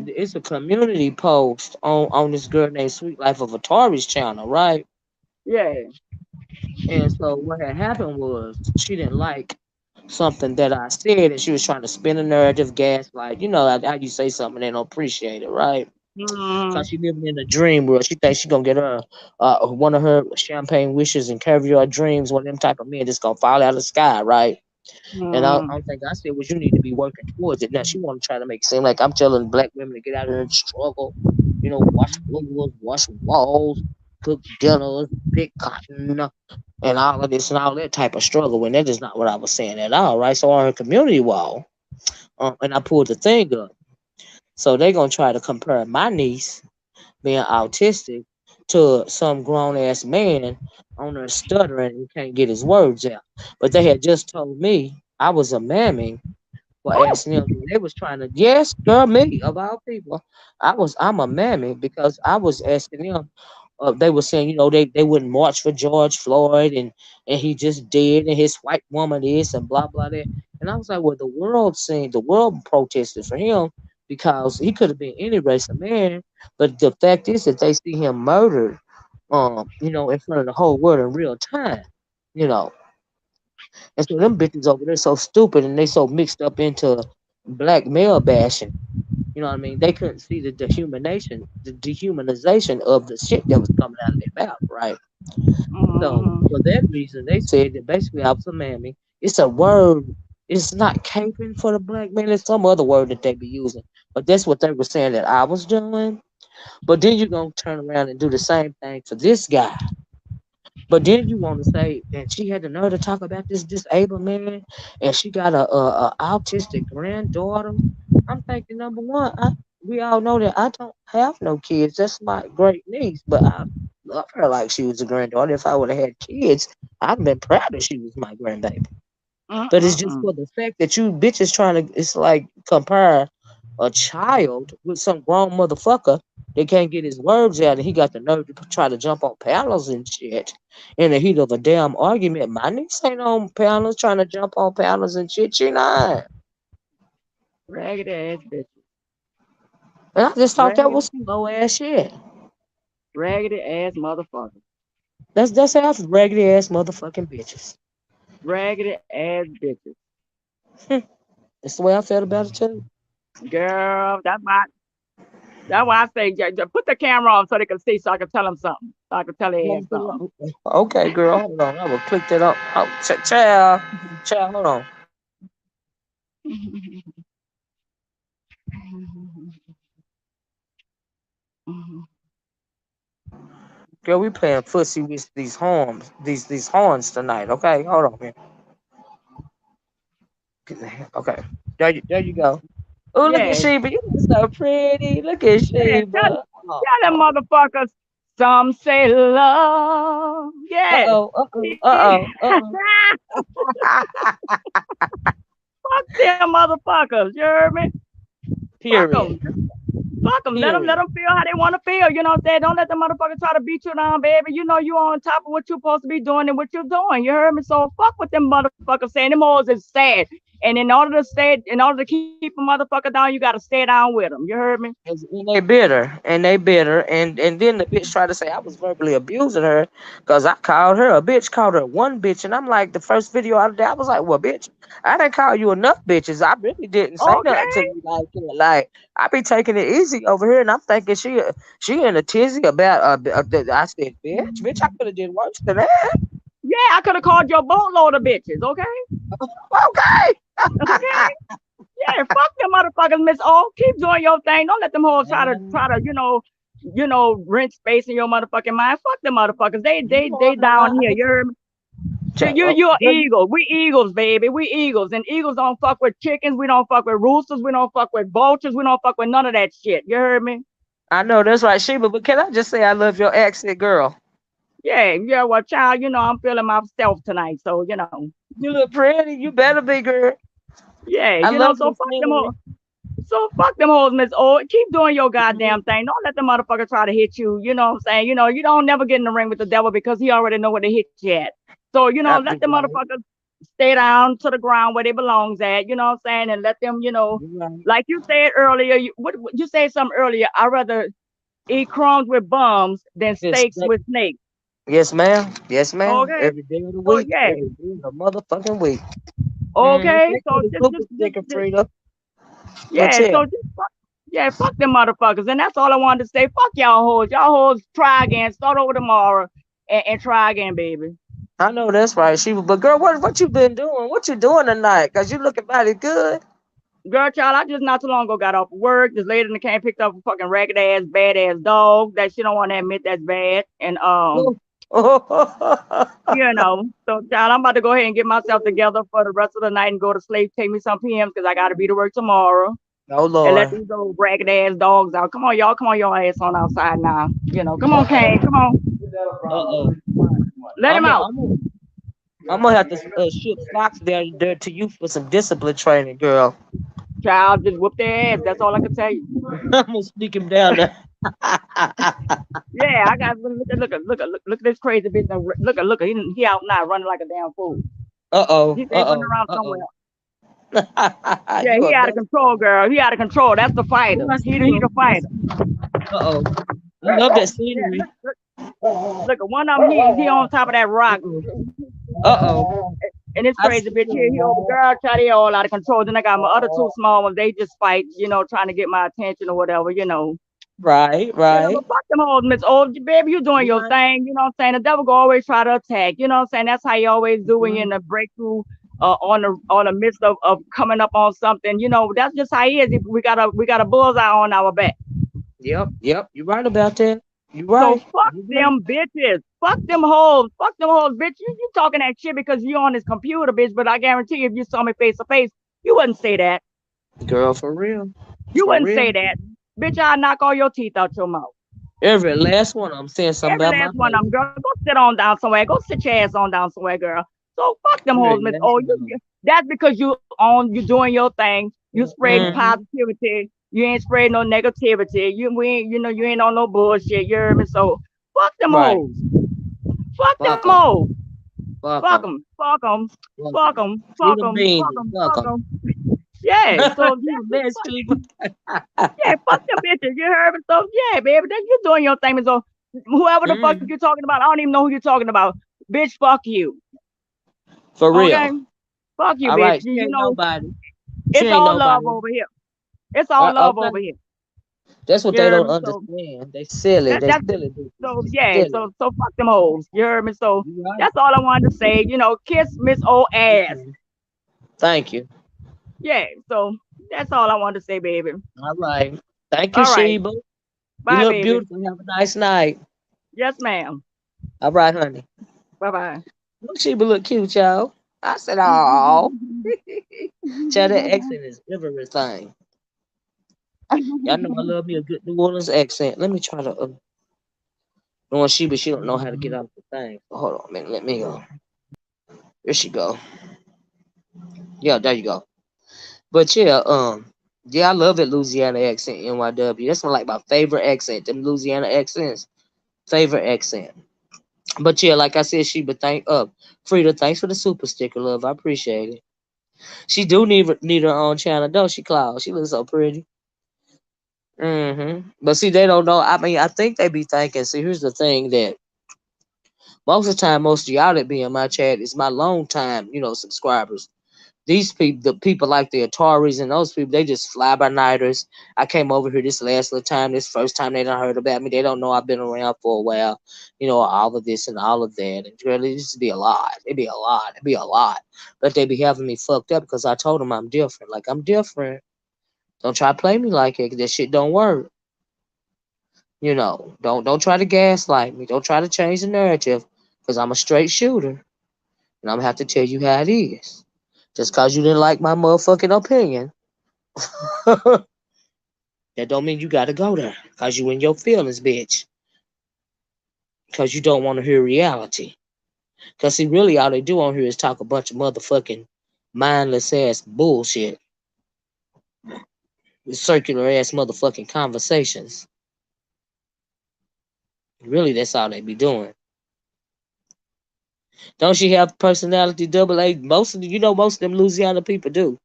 it's a community post on this girl named Sweet Life of Atari's channel, right? Yeah. And so what had happened was she didn't like something that I said, and she was trying to spin a narrative, gaslight. You know how you say something they don't appreciate it, right? Mm-hmm. Cause she living in a dream world. She thinks she gonna get her one of her champagne wishes and caviar dreams. One of them type of men that's gonna fall out of the sky, right? And Mm-hmm. I'm thinking, I said, well, you need to be working towards it. Now she want to try to make it seem like I'm telling black women to get out there and struggle, wash floors, wash walls, cook dinners, pick cotton, and all of this and all that type of struggle. When that is not what I was saying at all, right? So on her community wall, and I pulled the thing up. So they gonna try to compare my niece being autistic to some grown ass man on there stuttering and can't get his words out. But they had just told me I was a mammy for Oh. asking them. They was trying to, yes, girl, me of all people. I'm a mammy because I was asking them. They were saying, they wouldn't march for George Floyd and he just did and his white woman is and blah blah that. And I was like, well, the world protested for him because he could have been any race of man, but the fact is that they see him murdered, in front of the whole world in real time, you know. And so them bitches over there so stupid and they so mixed up into black male bashing. You know what I mean? They couldn't see the dehumanization of the shit that was coming out of their mouth, right? So for Mm-hmm. that reason, they said that basically I was a mammy. It's a word. It's not caping for the black man. It's some other word that they be using. But that's what they were saying that I was doing. But then you're gonna turn around and do the same thing for this guy. But then you want to say, and she had the nerve to talk about this disabled man, and she got a autistic granddaughter. I'm thinking, number one, we all know that I don't have no kids. That's my great niece, but I love her like she was a granddaughter. If I would have had kids, I'd have been proud that she was my grandbaby. But it's just Mm-mm-mm. for the fact that you bitches trying to, it's like compare a child with some grown motherfucker that can't get his words out and he got the nerve to try to jump on panels and shit in the heat of a damn argument. My niece ain't on panels trying to jump on panels and shit. She not. Raggedy ass bitches. And I just thought that Raggedy, was some low ass shit. raggedy ass motherfuckers. That's half raggedy ass motherfucking bitches. Raggedy ass bitches. That's the way I felt about it too. Girl, that's why I say put the camera on so they can see, so I can tell them something. So I can tell their ass something. Okay, girl, hold on. I will click that up. Oh, child, child, hold on. Girl, we playing fussy with these horns, these horns tonight. Okay, hold on, man. Okay, there you go. Oh, look at Yeah, Sheba. You look so pretty. Look at yeah, Sheba. tell them motherfuckers. Some say love. Uh Yeah. oh. Uh oh. Uh oh. Fuck them motherfuckers. You heard me? Fuck them. Period. Fuck them. Let Period. them feel how they want to feel. You know what I'm saying? Don't let the motherfucker try to beat you down, baby. You know you on top of what you're supposed to be doing and what you're doing. You heard me? So fuck what them motherfuckers saying. Them hoes is sad. And in order to keep a motherfucker down, you gotta stay down with them. You heard me? And they bitter, and then the bitch tried to say I was verbally abusing her because I called her a bitch, called her one bitch, and I'm like, the first video out of there, I was like, well, bitch, I didn't call you enough bitches. I really didn't say nothing to Okay. you like that. Like I be taking it easy over here, and I'm thinking she in a tizzy about I said, bitch, I could have did worse than that. Yeah, I could have called your boatload of bitches. Okay. Okay. Okay. Yeah, fuck them motherfuckers, Miss O. Keep doing your thing. Don't let them hoes try to, rent space in your motherfucking mind. Fuck them motherfuckers. They You they know they I'm not. down here. You heard me? You're eagle. We eagles, baby. We eagles. And eagles don't fuck with chickens. We don't fuck with roosters. We don't fuck with vultures. We don't fuck with none of that shit. You heard me? I know that's right, Sheba. But can I just say I love your accent, girl? Yeah, yeah, well, child, I'm feeling myself tonight. So, You look pretty. You better be, girl. yeah, I love so your fuck them scenery. hoes. So fuck them hoes, Miss O. Keep doing your goddamn thing. Don't let the motherfucker try to hit you. You know what I'm saying? You don't never get in the ring with the devil because he already know where to hit you at. So, I let be the right. motherfuckers stay down to the ground where they belongs at. You know what I'm saying? And let them, You right. like you said earlier, what you said something earlier. I'd rather eat crumbs with bums than Yes, steaks with snakes. yes, ma'am. Yes, ma'am. Okay? Every day of the So week. yeah. Every day of the motherfucking week. Okay. Thank So you, the super sticker, Frida. But yeah, yeah, so just fuck them motherfuckers. And that's all I wanted to say. Fuck y'all hoes. Y'all hoes try again. Start over tomorrow and try again, baby. I know that's right. But girl, what you been doing? What you doing tonight? Cause you looking mighty good. Girl, child, I just not too long ago got off work. This lady in the camp picked up a fucking ragged ass, bad ass dog that she don't want to admit that's bad. And so child, I'm about to go ahead and get myself together for the rest of the night and go to sleep. Take me some PMs because I gotta be to work tomorrow. Oh And let Lord. these old ragged ass dogs out. Come on, y'all. Come on, your ass on outside now. Come on, Kane. Come on. Uh oh. Let him I'm gonna out. I'm gonna I'm gonna have to ship Fox down there to you for some discipline training, girl. Child, just whoop their ass. That's all I can tell you. I'm gonna sneak him down there. Yeah, I got look at this crazy bitch. Look. He out now running like a damn fool. Uh oh. He say running Uh around oh. somewhere. Uh Yeah, you he a out of mess. control, girl. He out of control. That's the Oh, fighter. I He see he the him. I fighter. see him. Uh oh. I love that Yeah, scenery. look at one of them. He on top of that Uh rock. oh. Uh oh. And this I crazy see bitch here, him. he over girl, child, they all out of control. Then I got my other two small ones. They just fight, trying to get my attention or whatever. Right, But right. fuck them hoes, Miss Old baby, you doing You your right. thing. You know what I'm saying? The devil go always try to attack. You know what I'm saying? That's how you always You do when you're in right. the breakthrough on the midst of coming up on something. That's just how he is. We got a bullseye on our back. Yep. You right about that. You So right. fuck You right. them bitches. Fuck them hoes. Fuck them hoes, bitch. You talking that shit because you on this computer, bitch. But I guarantee you, if you saw me face to face, you wouldn't say that. Girl, for real. You For wouldn't real. say that. Bitch, I'll knock all your teeth out your mouth. Every last one of them saying something Every about my last one of face. them, girl. Go sit on down somewhere. Go sit your ass on down somewhere, girl. So fuck them hoes, Every Miss. last Oh, one of them. that's because you doing your thing. You spreading Mm-hmm. positivity. You ain't spreading no negativity. You ain't on no bullshit. You hear me? So fuck them Right. hoes. Fuck them Fuck them. hoes. Fuck Fuck them. them. Fuck them. Fuck Fuck them. them. Sweet Fuck them them. beans Fuck and them. fuck Fuck them. them. Yeah. So You that's a mess, Sheba. yeah. Fuck them bitches. You heard me? So yeah, baby. Then you doing your thing. So whoever the fuck Mm-hmm. you're talking about, I don't even know who you're talking about. Bitch, fuck you. For Okay? real. Fuck you, All bitch. right. She You ain't know, nobody. She It's ain't all love nobody. over here. It's all love over Okay. here. That's what You they heard don't me? So understand. They silly. They that's silly bitches. so They yeah. silly. So fuck them hoes. You heard me? So You right. that's all I wanted to say. Kiss Miss old ass. Okay. Thank you. Yeah. So that's all I wanted to say, baby. All right. Thank you, All right. Sheba. You Bye, look baby. beautiful. Have a nice night. Yes, ma'am. All right, honey. Bye bye. Look, Sheba look cute, y'all. I said, oh. Child, that accent is everything. Y'all know I love me a good New Orleans accent. Let me try to. Knowing Sheba, she don't know how to get out the thing. Hold on a minute. Let me go. There she go. Yeah, there you go. But yeah, yeah, I love that Louisiana accent, NYW. That's my like my favorite accent. Them Louisiana accents, favorite accent. But yeah, like I said, Sheba, Frida, thanks for the super sticker, love. I appreciate it. She do need her own channel, don't she, Cloud? She looks so pretty. But see, they don't know. I mean, I think they be thinking. See, here's the thing that most of the time, most of y'all that be in my chat is my long time, subscribers. These people, the people like the Ataris and those people, they just fly by nighters. I came over here this last little time. This first time they done heard about me. They don't know I've been around for a while. All of this and all of that. And really, this be a lot. It be a lot. It be a lot. But they be having me fucked up because I told them I'm different. Like I'm different. Don't try to play me like it. That shit don't work. Don't try to gaslight me. Don't try to change the narrative because I'm a straight shooter. And I'm gonna have to tell you how it is. Just cause you didn't like my motherfucking opinion, that don't mean you gotta go there. Cause you in your feelings, bitch. Cause you don't want to hear reality. Cause see, really all they do on here is talk a bunch of motherfucking mindless ass bullshit. Circular ass motherfucking conversations. Really, that's all they be doing. Don't she have personality double A? Most of them Louisiana people do.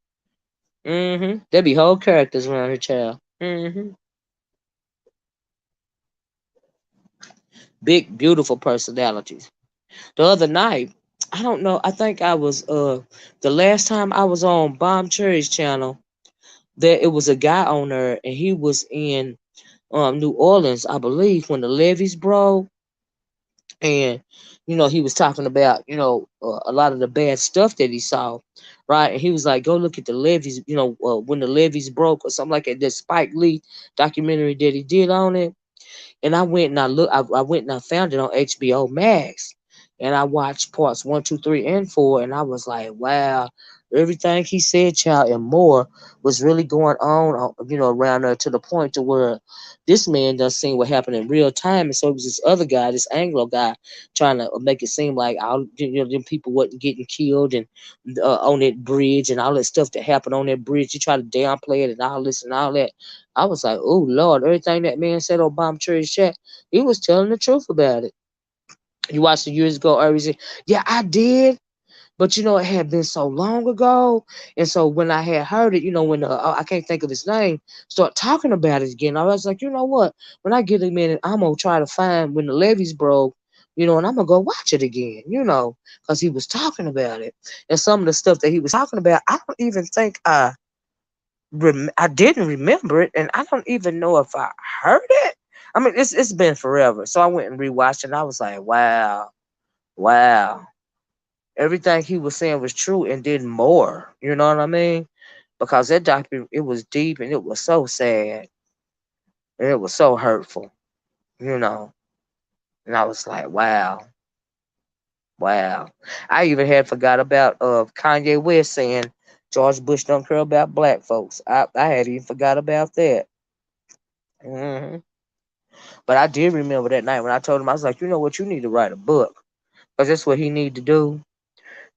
There be whole characters around her, child. Big, beautiful personalities. The other night, I don't know, I think I was the last time I was on Bomb Cherry's channel, there it was a guy on there and he was in New Orleans, I believe, when the levees broke. And he was talking about a lot of the bad stuff that he saw, right? And he was like, go look at the levees, when the levees broke or something like that. That Spike Lee documentary that he did on it. And I went and I went and I found it on HBO Max. And I watched parts 1, 2, 3, and 4, and I was like, wow, everything he said, child, and more was really going on, around there to the point to where this man does seen what happened in real time. And so it was this other guy, this Anglo guy, trying to make it seem like all them people wasn't getting killed and on that bridge and all that stuff that happened on that bridge. He tried to downplay it and all this and all that. I was like, oh Lord, everything that man said on Bomb Cherry's chat, he was telling the truth about it. You watched it years ago, or he said, yeah, I did. But it had been so long ago, and so when I had heard it, when I can't think of his name, start talking about it again, I was like, you know what? When I get a minute, I'm gonna try to find when the levees broke, and I'm gonna go watch it again, because he was talking about it, and some of the stuff that he was talking about, I don't even think I didn't remember it, and I don't even know if I heard it. I mean, it's been forever, so I went and rewatched it. And I was like, wow, wow, everything he was saying was true and did more. You know what I mean? Because that document, it was deep and it was so sad and it was so hurtful. You know, and I was like, wow, wow. I even had forgot about Kanye West saying George Bush don't care about black folks. I had even forgot about that. hmm But I did remember that night when I told him, I was like, you know what, you need to write a book. Because that's what he need to do.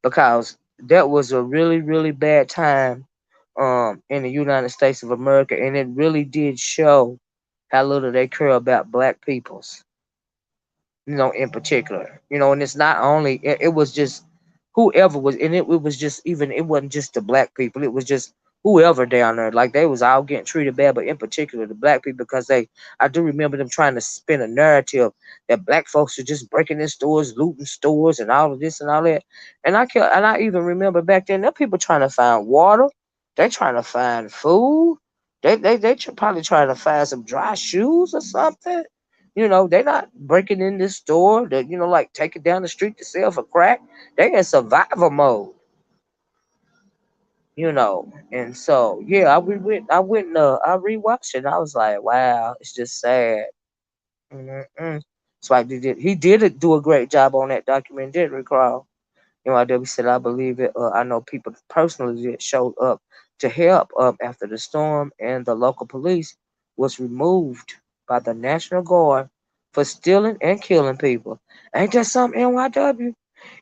Because that was a really, really bad time in the United States of America. And it really did show how little they care about black peoples, in particular. And it's not only, it was just whoever was, and it was just even, it wasn't just the black people, it was just whoever down there. Like they was all getting treated bad, but in particular the black people, because I do remember them trying to spin a narrative that black folks are just breaking in stores, looting stores, and all of this and all that. And I even remember back then, there people trying to find water, They trying to find food. Probably trying to find some dry shoes or something. They not breaking in this store that like taking down the street to sell for crack. They in survival mode. And so yeah, I rewatched it. I was like, wow, it's just sad. Mm-mm. So he did do a great job on that document, didn't recall. NYW said, I believe it. I know people personally that showed up to help after the storm, and the local police was removed by the National Guard for stealing and killing people. Ain't that something, NYW?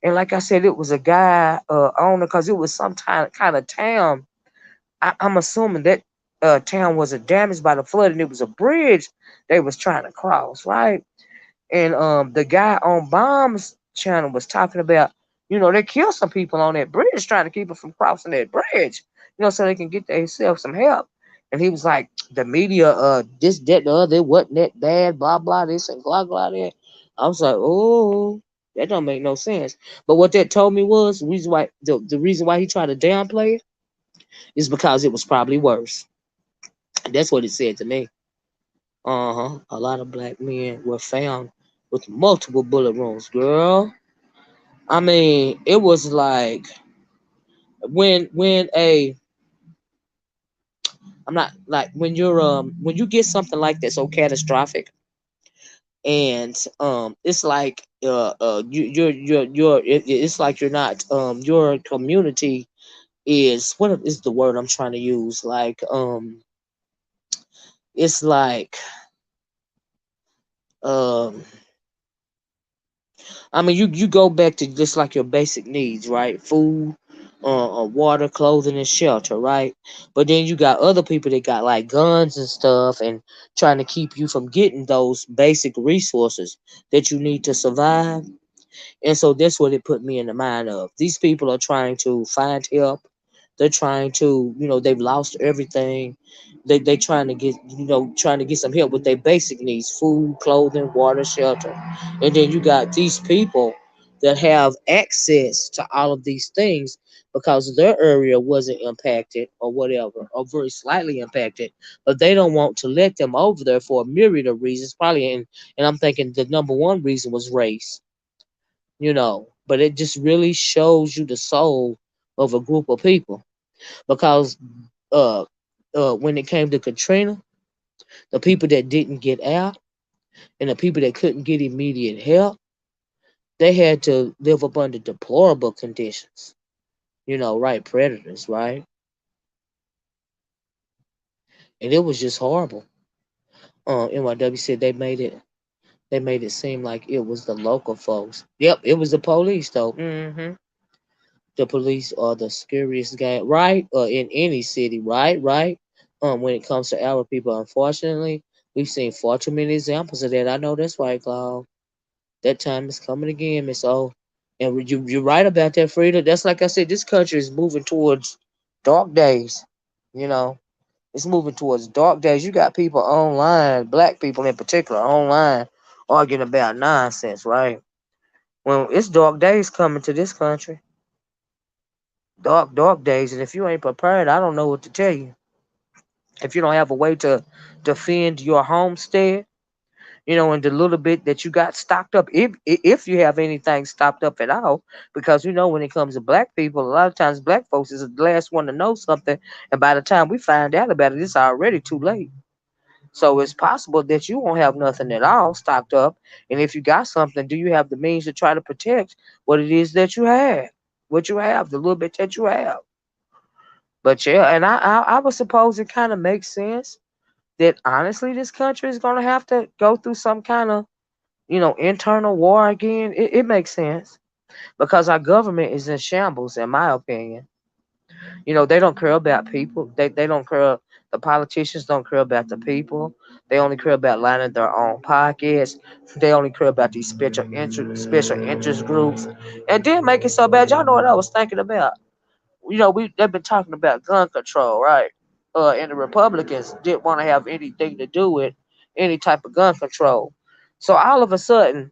And like I said, it was a guy owner because it was some kind of town. I'm assuming that town wasn't damaged by the flood, and it was a bridge they was trying to cross, right? And the guy on Bomb's channel was talking about, they killed some people on that bridge trying to keep them from crossing that bridge, so they can get themselves some help. And he was like, the media, this, that, the other, it wasn't that bad, blah, blah, this and blah, blah, that. I was like, oh, that don't make no sense. But what that told me was the reason why he tried to downplay it is because it was probably worse. That's what it said to me. Uh-huh. A lot of black men were found with multiple bullet wounds, girl. I mean, it was like when a I'm not like when you get something like that so catastrophic, and it's like it's like you're not your community is, what is the word I'm trying to use, like it's like um I mean, you go back to just like your basic needs, right? Food, water, clothing, and shelter, right? But then you got other people that got like guns and stuff, and trying to keep you from getting those basic resources that you need to survive. And so that's what it put me in the mind of. These people are trying to find help. They're trying to, they've lost everything. They trying to get some help with their basic needs: food, clothing, water, shelter. And then you got these people that have access to all of these things because their area wasn't impacted or whatever, or very slightly impacted, but they don't want to let them over there for a myriad of reasons. Probably, and I'm thinking the number one reason was race. But it just really shows you the soul of a group of people, because uh when it came to Katrina, the people that didn't get out and the people that couldn't get immediate help, they had to live up under deplorable conditions. Right, predators, right? And it was just horrible. NYW said they made it seem like it was the local folks. Yep, it was the police though. The police are the scariest gang, right? In any city, right? Right. When it comes to our people, unfortunately, we've seen far too many examples of that. I know that's right, Cloud. That time is coming again, Miss O. And you're right about that, Frida. That's like I said, this country is moving towards dark days. You know, it's moving towards dark days. You got people online, black people in particular, online, arguing about nonsense, right? When it's dark days coming to this country, dark days, and if you ain't prepared, I don't know what to tell you. If you don't have a way to defend your homestead, and the little bit that you got stocked up, if you have anything stocked up at all, because when it comes to black people, a lot of times black folks is the last one to know something, and by the time we find out about it, it's already too late. So it's possible that you won't have nothing at all stocked up, and if you got something, do you have the means to try to protect what it is that you have, the little bit that you have? But yeah, and I would suppose it kind of makes sense that honestly this country is gonna have to go through some kind of internal war again. It makes sense because our government is in shambles, in my opinion. They don't care about people. They don't care. The politicians don't care about the people. They only care about lining their own pockets. They only care about these special interest groups, and then make it so bad. Y'all know what I was thinking about? They've been talking about gun control, right? And the Republicans didn't want to have anything to do with any type of gun control. So all of a sudden,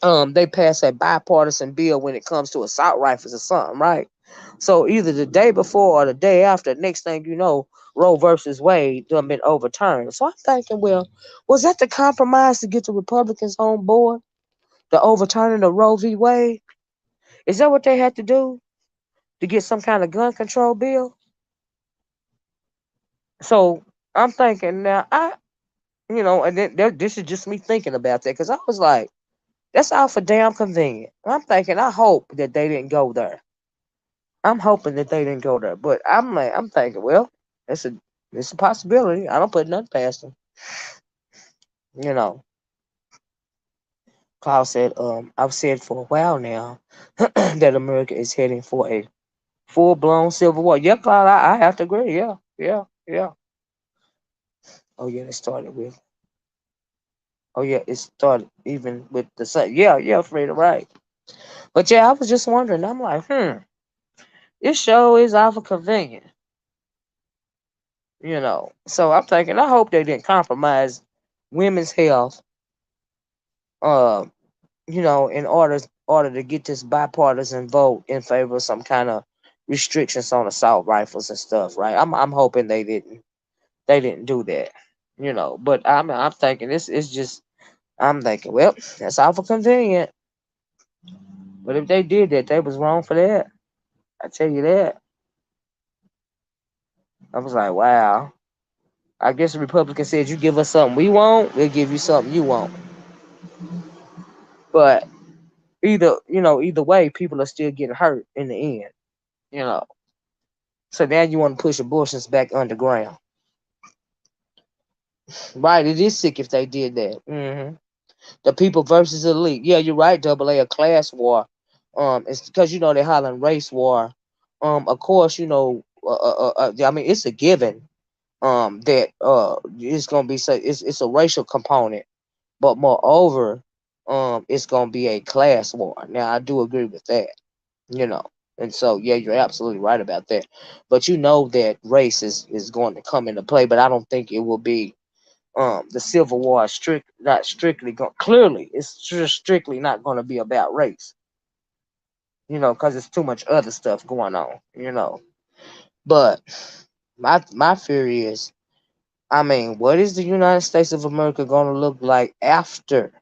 they passed a bipartisan bill when it comes to assault rifles or something, right? So either the day before or the day after, next thing you know, Roe versus Wade done been overturned. So I'm thinking, well, was that the compromise to get the Republicans on board? The overturning of Roe v. Wade? Is that what they had to do to get some kind of gun control bill? So I'm thinking now, and then this is just me thinking about that because I was like, that's all for damn convenient. I'm thinking, I hope that they didn't go there. I'm hoping that they didn't go there, but I'm thinking, well, it's a it's a possibility. I don't put nothing past them. You know, Klaus said, I've said for a while now that America is heading for a full blown civil war. Yeah, Cloud, I have to agree. Yeah, yeah, yeah. Oh yeah, it started with. Oh yeah, it started even with the sun. Yeah, yeah, Frida, right. But yeah, I was just wondering. I'm like, this show is awful convenient. So I'm thinking, I hope they didn't compromise women's health. Uh, in order to get this bipartisan vote in favor of some kind of restrictions on assault rifles and stuff, right? I'm hoping they didn't do that, But I'm thinking this is just I'm thinking, well, that's awful convenient. But if they did that, they was wrong for that. I tell you that. I was like, wow. I guess the Republican said, you give us something we want, we'll give you something you want. But either way, people are still getting hurt in the end. You know. So now you want to push abortions back underground. Right, it is sick if they did that. The people versus the elite. Yeah, you're right, double A, a class war. It's because they're hollering race war. Of course, I mean, it's a given. That it's gonna be it's a racial component, but moreover, it's gonna be a class war. Now, I do agree with that. You know, and so yeah, you're absolutely right about that. But that race is going to come into play, but I don't think it will be the Civil War is not strictly clearly it's just strictly not going to be about race, because it's too much other stuff going on, But my theory is, I mean, what is the United States of America going to look like after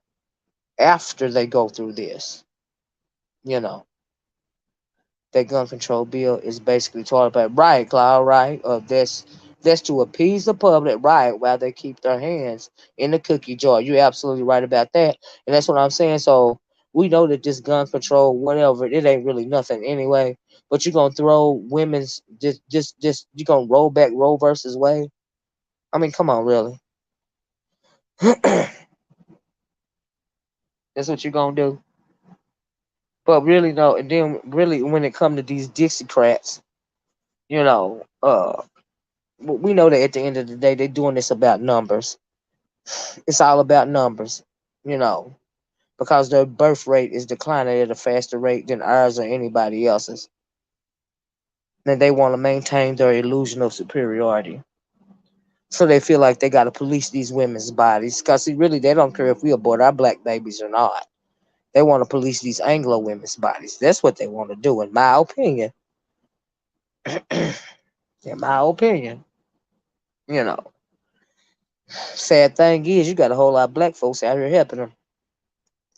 they go through this? You know, that gun control bill is basically talking about, right, Cloud, right? That's to appease the public, right, while they keep their hands in the cookie jar. You're absolutely right about that, and that's what I'm saying. So we know that this gun control, whatever, it ain't really nothing anyway. But you're gonna throw women's just you gonna roll back Roe versus Wade. I mean, come on, really? That's what you're gonna do. But really, no. And then really, when it come to these Dixiecrats, we know that at the end of the day, they're doing this about numbers. It's all about numbers, you know, because their birth rate is declining at a faster rate than ours or anybody else's. And they want to maintain their illusion of superiority. So they feel like they got to police these women's bodies. Because, see, really, they don't care if we abort our black babies or not. They want to police these Anglo women's bodies. That's what they want to do, in my opinion. In my opinion, you know. Sad thing is, you got a whole lot of black folks out here helping them.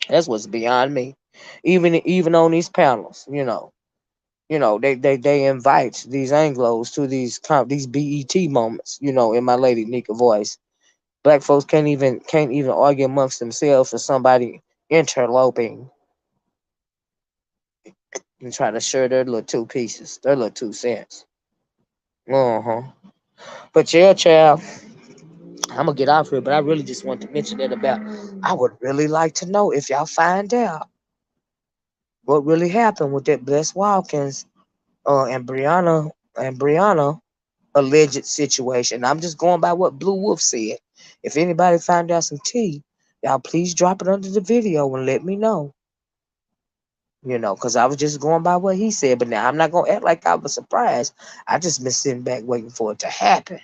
That's what's beyond me. Even on these panels, they invite these Anglos to these BET moments, in my lady Nika voice. Black folks can't even argue amongst themselves for somebody interloping and try to share their little two pieces, their little 2 cents. Uh-huh. But yeah, child, I'm gonna get off here, but I really just want to mention that about I would really like to know if y'all find out what really happened with that Bless Watkins and Brianna alleged situation. I'm just going by what Blue Wolf said. If anybody find out some tea, y'all please drop it under the video and let me know. Because I was just going by what he said, but now I'm not gonna act like I was surprised. I just been sitting back waiting for it to happen.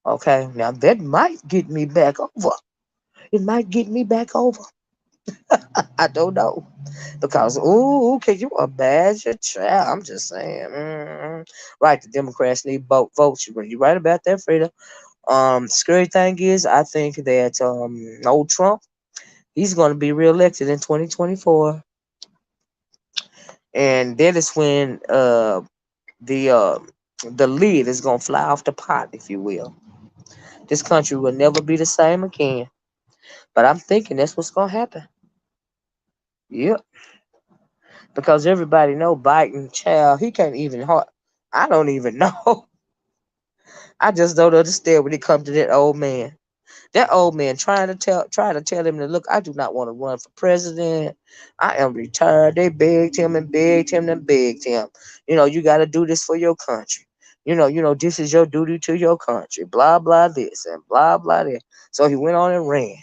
Okay, now that might get me back over. It might get me back over. I don't know. Because, ooh, can you imagine? Child, I'm just saying. Right, the Democrats need votes. You're right about that, Frida. Scary thing is, I think that old Trump, he's going to be reelected in 2024, and that is when the uh, the lid is going to fly off the pot, if you will. This country will never be the same again. But I'm thinking that's what's going to happen. Yep, because everybody know Biden, child, he can't even. I don't even know. I just don't understand when it comes to that old man. That old man trying to tell him that look, I do not want to run for president. I am retired. They begged him and begged him and begged him. You got to do this for your country. This is your duty to your country. Blah blah this and blah blah that. So he went on and ran.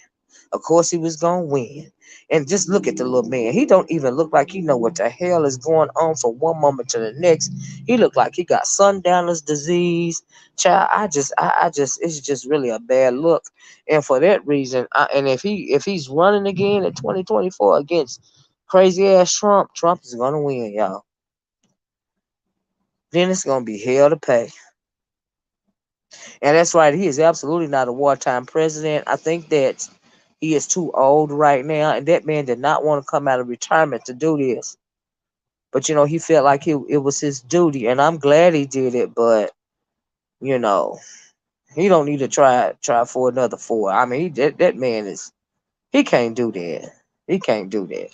Of course, he was gonna win. And just look at the little man. He don't even look like he know what the hell is going on from one moment to the next. He looked like he got sundowner's disease. Child, I just, it's just really a bad look. And for that reason, and if he's running again in 2024 against crazy ass Trump, Trump is gonna win, y'all. Then it's gonna be hell to pay. And that's right, he is absolutely not a wartime president. I think that he is too old right now, and that man did not want to come out of retirement to do this. But he felt like it was his duty, and I'm glad he did it. But you know, he don't need to try for another four. I mean, that man is he can't do that. He can't do that.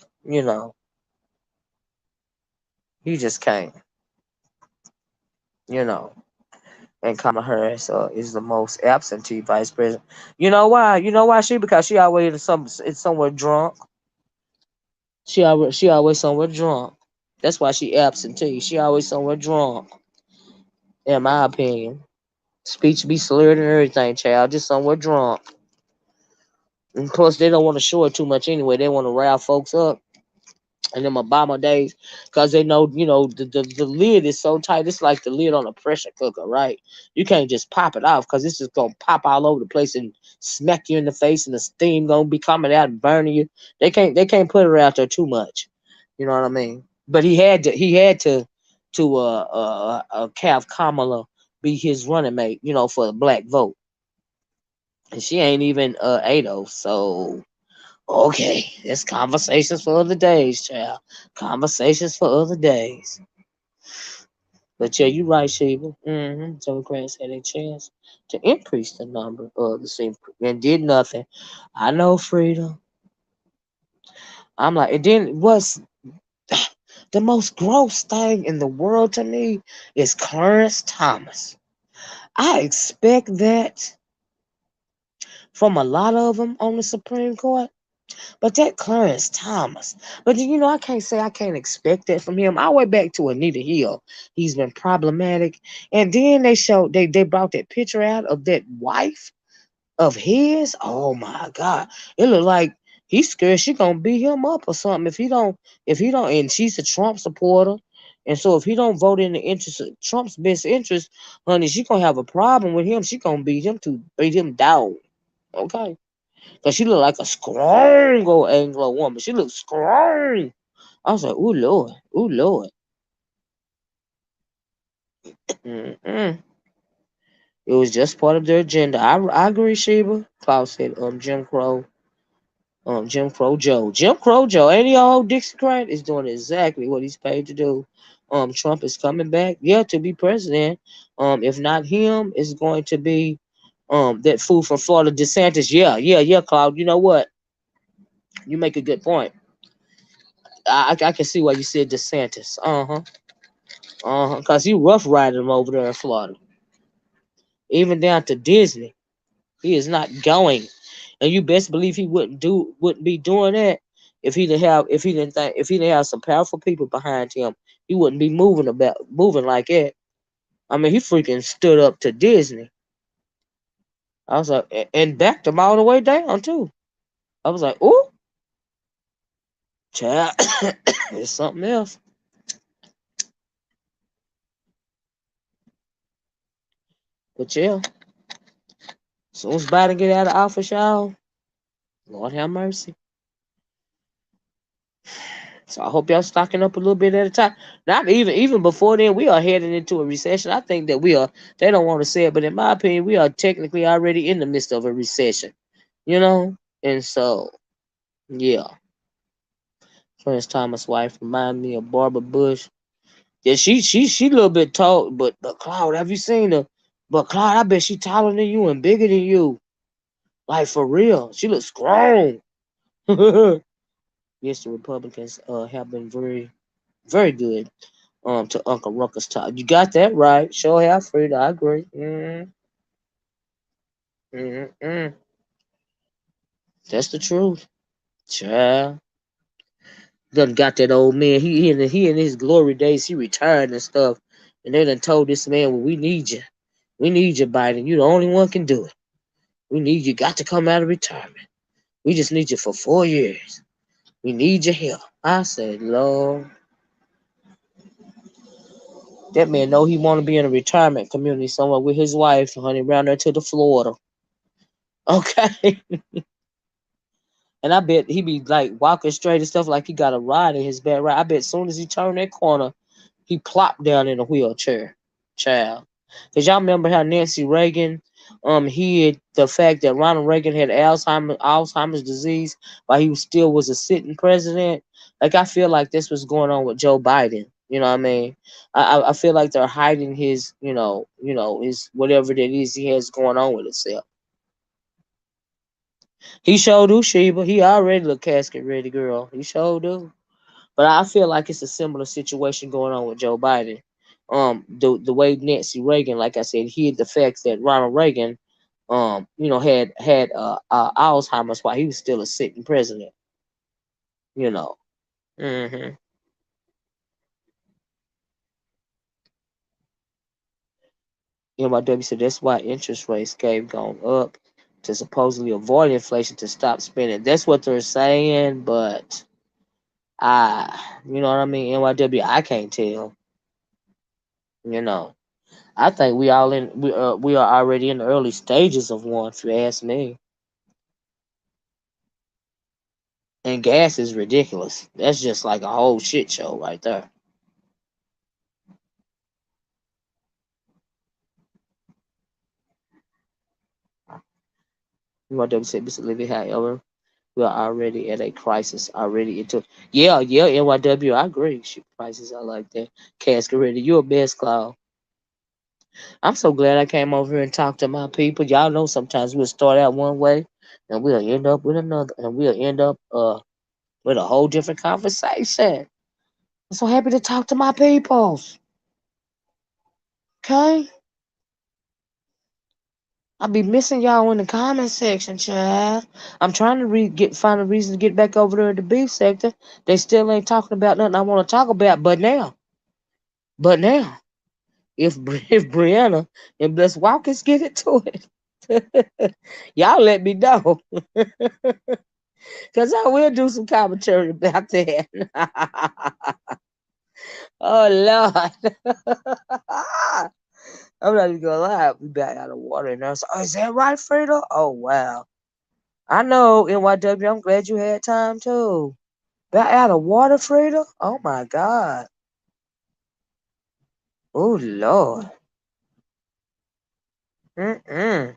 He just can't. You know. And Kamala Harris is the most absentee vice president. You know why? You know why because she always is somewhere drunk. She always somewhere drunk. That's why she absentee. She always somewhere drunk. In my opinion, speech be slurred and everything, child. Just somewhere drunk. And plus, they don't want to show it too much anyway. They want to rile folks up in them Obama days, because they know, the lid is so tight. It's like the lid on a pressure cooker, right? You can't just pop it off because it's just gonna pop all over the place and smack you in the face, and the steam gonna be coming out and burning you. They can't put it out there too much. You know what I mean? But he had to have Kamala be his running mate, for the black vote, and she ain't even 80, so. Okay, it's conversations for other days, child. Conversations for other days. But yeah, you right, Sheba. Democrats had a chance to increase the number of the Supreme and did nothing. I know, freedom. I'm like, and then what's the most gross thing in the world to me is Clarence Thomas. I expect that from a lot of them on the Supreme Court. But that Clarence Thomas. But I can't say I can't expect that from him. I went back to Anita Hill. He's been problematic. And then they brought that picture out of that wife of his. Oh my God. It looked like he's scared she gonna beat him up or something if he don't and she's a Trump supporter. And so if he don't vote in the interest of Trump's best interest, honey, she gonna have a problem with him. She gonna beat him down. Okay. Cause she looked like a strong old Anglo woman. She looked strong. I was like, ooh Lord, ooh Lord. Mm-mm. It was just part of their agenda. I agree, Sheba. Klaus said, Jim Crow Joe. Jim Crow Joe, ain't he old Dixiecrat? Is doing exactly what he's paid to do. Trump is coming back, yeah, to be president. If not him, it's going to be that fool from Florida, DeSantis. Yeah, yeah, yeah, Cloud. You know what? You make a good point. I can see why you said DeSantis. Cause he rough riding him over there in Florida, even down to Disney. He is not going, and you best believe he wouldn't be doing that if he didn't have some powerful people behind him. He wouldn't be moving like that. I mean, he freaking stood up to Disney. I was like, and backed him all the way down too. I was like, ooh, child, it's something else. But yeah, as soon as Biden get out of office, y'all, Lord have mercy. So I hope y'all stocking up a little bit at a time. Not even before then, we are heading into a recession. I think that we are. They don't want to say it, but in my opinion, we are technically already in the midst of a recession. You know, and so yeah. Prince Thomas' wife remind me of Barbara Bush. Yeah, she a little bit tall, but Cloud, have you seen her? But Cloud, I bet she taller than you and bigger than you. Like for real, she looks strong. Yes, the Republicans have been very good to Uncle Ruckus talk. You got that right. Sure have, Frida. I agree. Mm. That's the truth. Child. Done got that old man. He in his glory days, he retired and stuff. And they done told this man, well, we need you. We need you, Biden. You the only one can do it. We need you. Got to come out of retirement. We just need you for 4 years. We need your help. I said, Lord, that man know he want to be in a retirement community somewhere with his wife, honey, around there to the Florida. Okay. And I bet he be like walking straight and stuff like he got a ride in his back. Right. I bet as soon as he turned that corner, he plopped down in a wheelchair. Child. Cause y'all remember how Nancy Reagan hid the fact that Ronald Reagan had Alzheimer's disease while he still was a sitting president. Like I feel like this was going on with Joe Biden. You know what I mean? I feel like they're hiding his his whatever that is he has going on with himself. He showed do, Sheba. He already look casket ready, girl. He showed do. But I feel like it's a similar situation going on with Joe Biden. The way Nancy Reagan, like I said, hid the facts that Ronald Reagan, had Alzheimer's while he was still a sitting president. You know. Mm-hmm. NYW said that's why interest rates gave gone up to supposedly avoid inflation to stop spending. That's what they're saying, but you know what I mean. NYW, I can't tell. You know. I think we are already in the early stages of one, if you ask me. And gas is ridiculous. That's just like a whole shit show right there. You want to say, Mr. Olivia, however, we are already at a crisis, already into yeah, NYW, I agree. Shit prices are like that. Casket ready. You're a best cloud. I'm so glad I came over here and talked to my people. Y'all know sometimes we'll start out one way and we'll end up with another and we'll end up with a whole different conversation. I'm so happy to talk to my peoples. Okay? I'll be missing y'all in the comment section, child. I'm trying to find a reason to get back over there in the beef sector. They still ain't talking about nothing I want to talk about, but now, if if Brianna and Bless Walkers get into it, y'all let me know, cause I will do some commentary about that. Oh Lord. I'm not even gonna lie. We back out of water and I was like, oh, is that right, Frida? Oh wow. I know, NYW. I'm glad you had time too. Back out of water, Frida? Oh my God. Oh Lord. Mm-mm.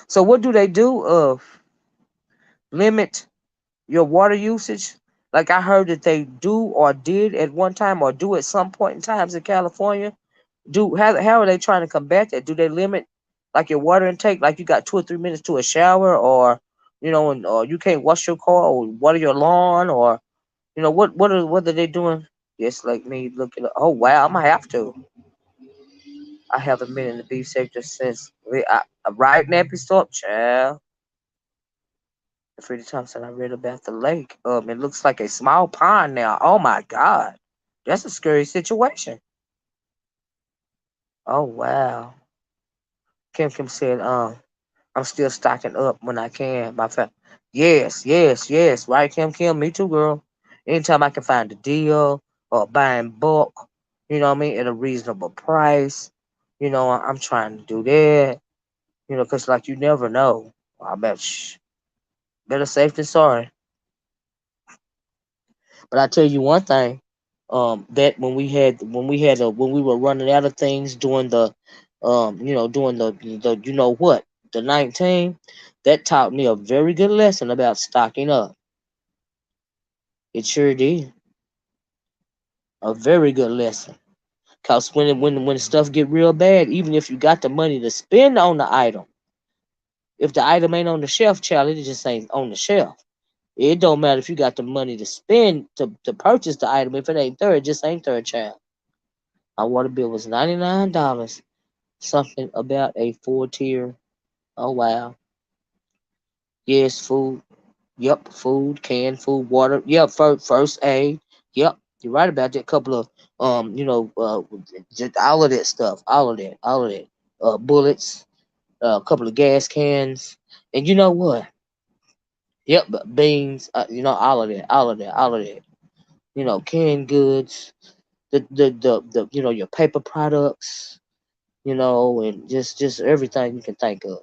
So what do they do? Limit your water usage? Like I heard that they do or did at one time or do at some point in times in California. How are they trying to combat that? Do they limit like your water intake? Like you got 2 or 3 minutes to a shower, or or you can't wash your car or water your lawn, or what are they doing? Yes, like me looking. Oh wow, I'm gonna have to. I haven't been in the beef sector since right nappy stop, child. Freddie Thompson, I read about the lake. It looks like a small pond now. Oh my God, that's a scary situation. Oh wow. Kim said, I'm still stocking up when I can. Yes. Right, Kim. Me too, girl. Anytime I can find a deal or buy in bulk, you know what I mean, at a reasonable price, I'm trying to do that. Because like you never know. I bet. Better safe than sorry. But I tell you one thing, that when we were running out of things during the, during the you know what, the 19, that taught me a very good lesson about stocking up. It sure did, a very good lesson. Cause when stuff get real bad, even if you got the money to spend on the item, if the item ain't on the shelf, child, it just ain't on the shelf. It don't matter if you got the money to spend to purchase the item. If it ain't there, it just ain't there, child. My water bill was $99. Something about a 4 tier. Oh wow. Yes, food. Yep, food, canned food, water. Yep, first aid. Yep, you're right about that. Couple of just all of that stuff. All of that. Bullets. A couple of gas cans. And you know what? Yep, beans. All of that. All of that. All of that. Canned goods. The your paper products, and just everything you can think of,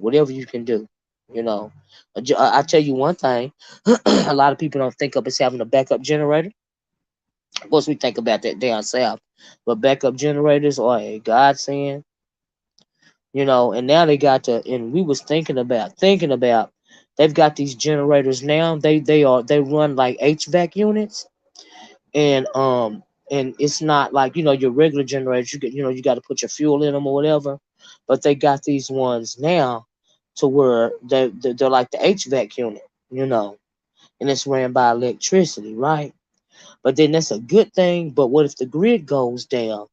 whatever you can do, you know. I tell you one thing, a lot of people don't think of as having a backup generator. Of course, we think about that down south, but backup generators are a godsend, and now they got to, and we was thinking about, they've got these generators now. They run like HVAC units, and it's not like your regular generators. You got to put your fuel in them or whatever, but they got these ones now to where they're like the HVAC unit, and it's ran by electricity, right? But then that's a good thing. But what if the grid goes down?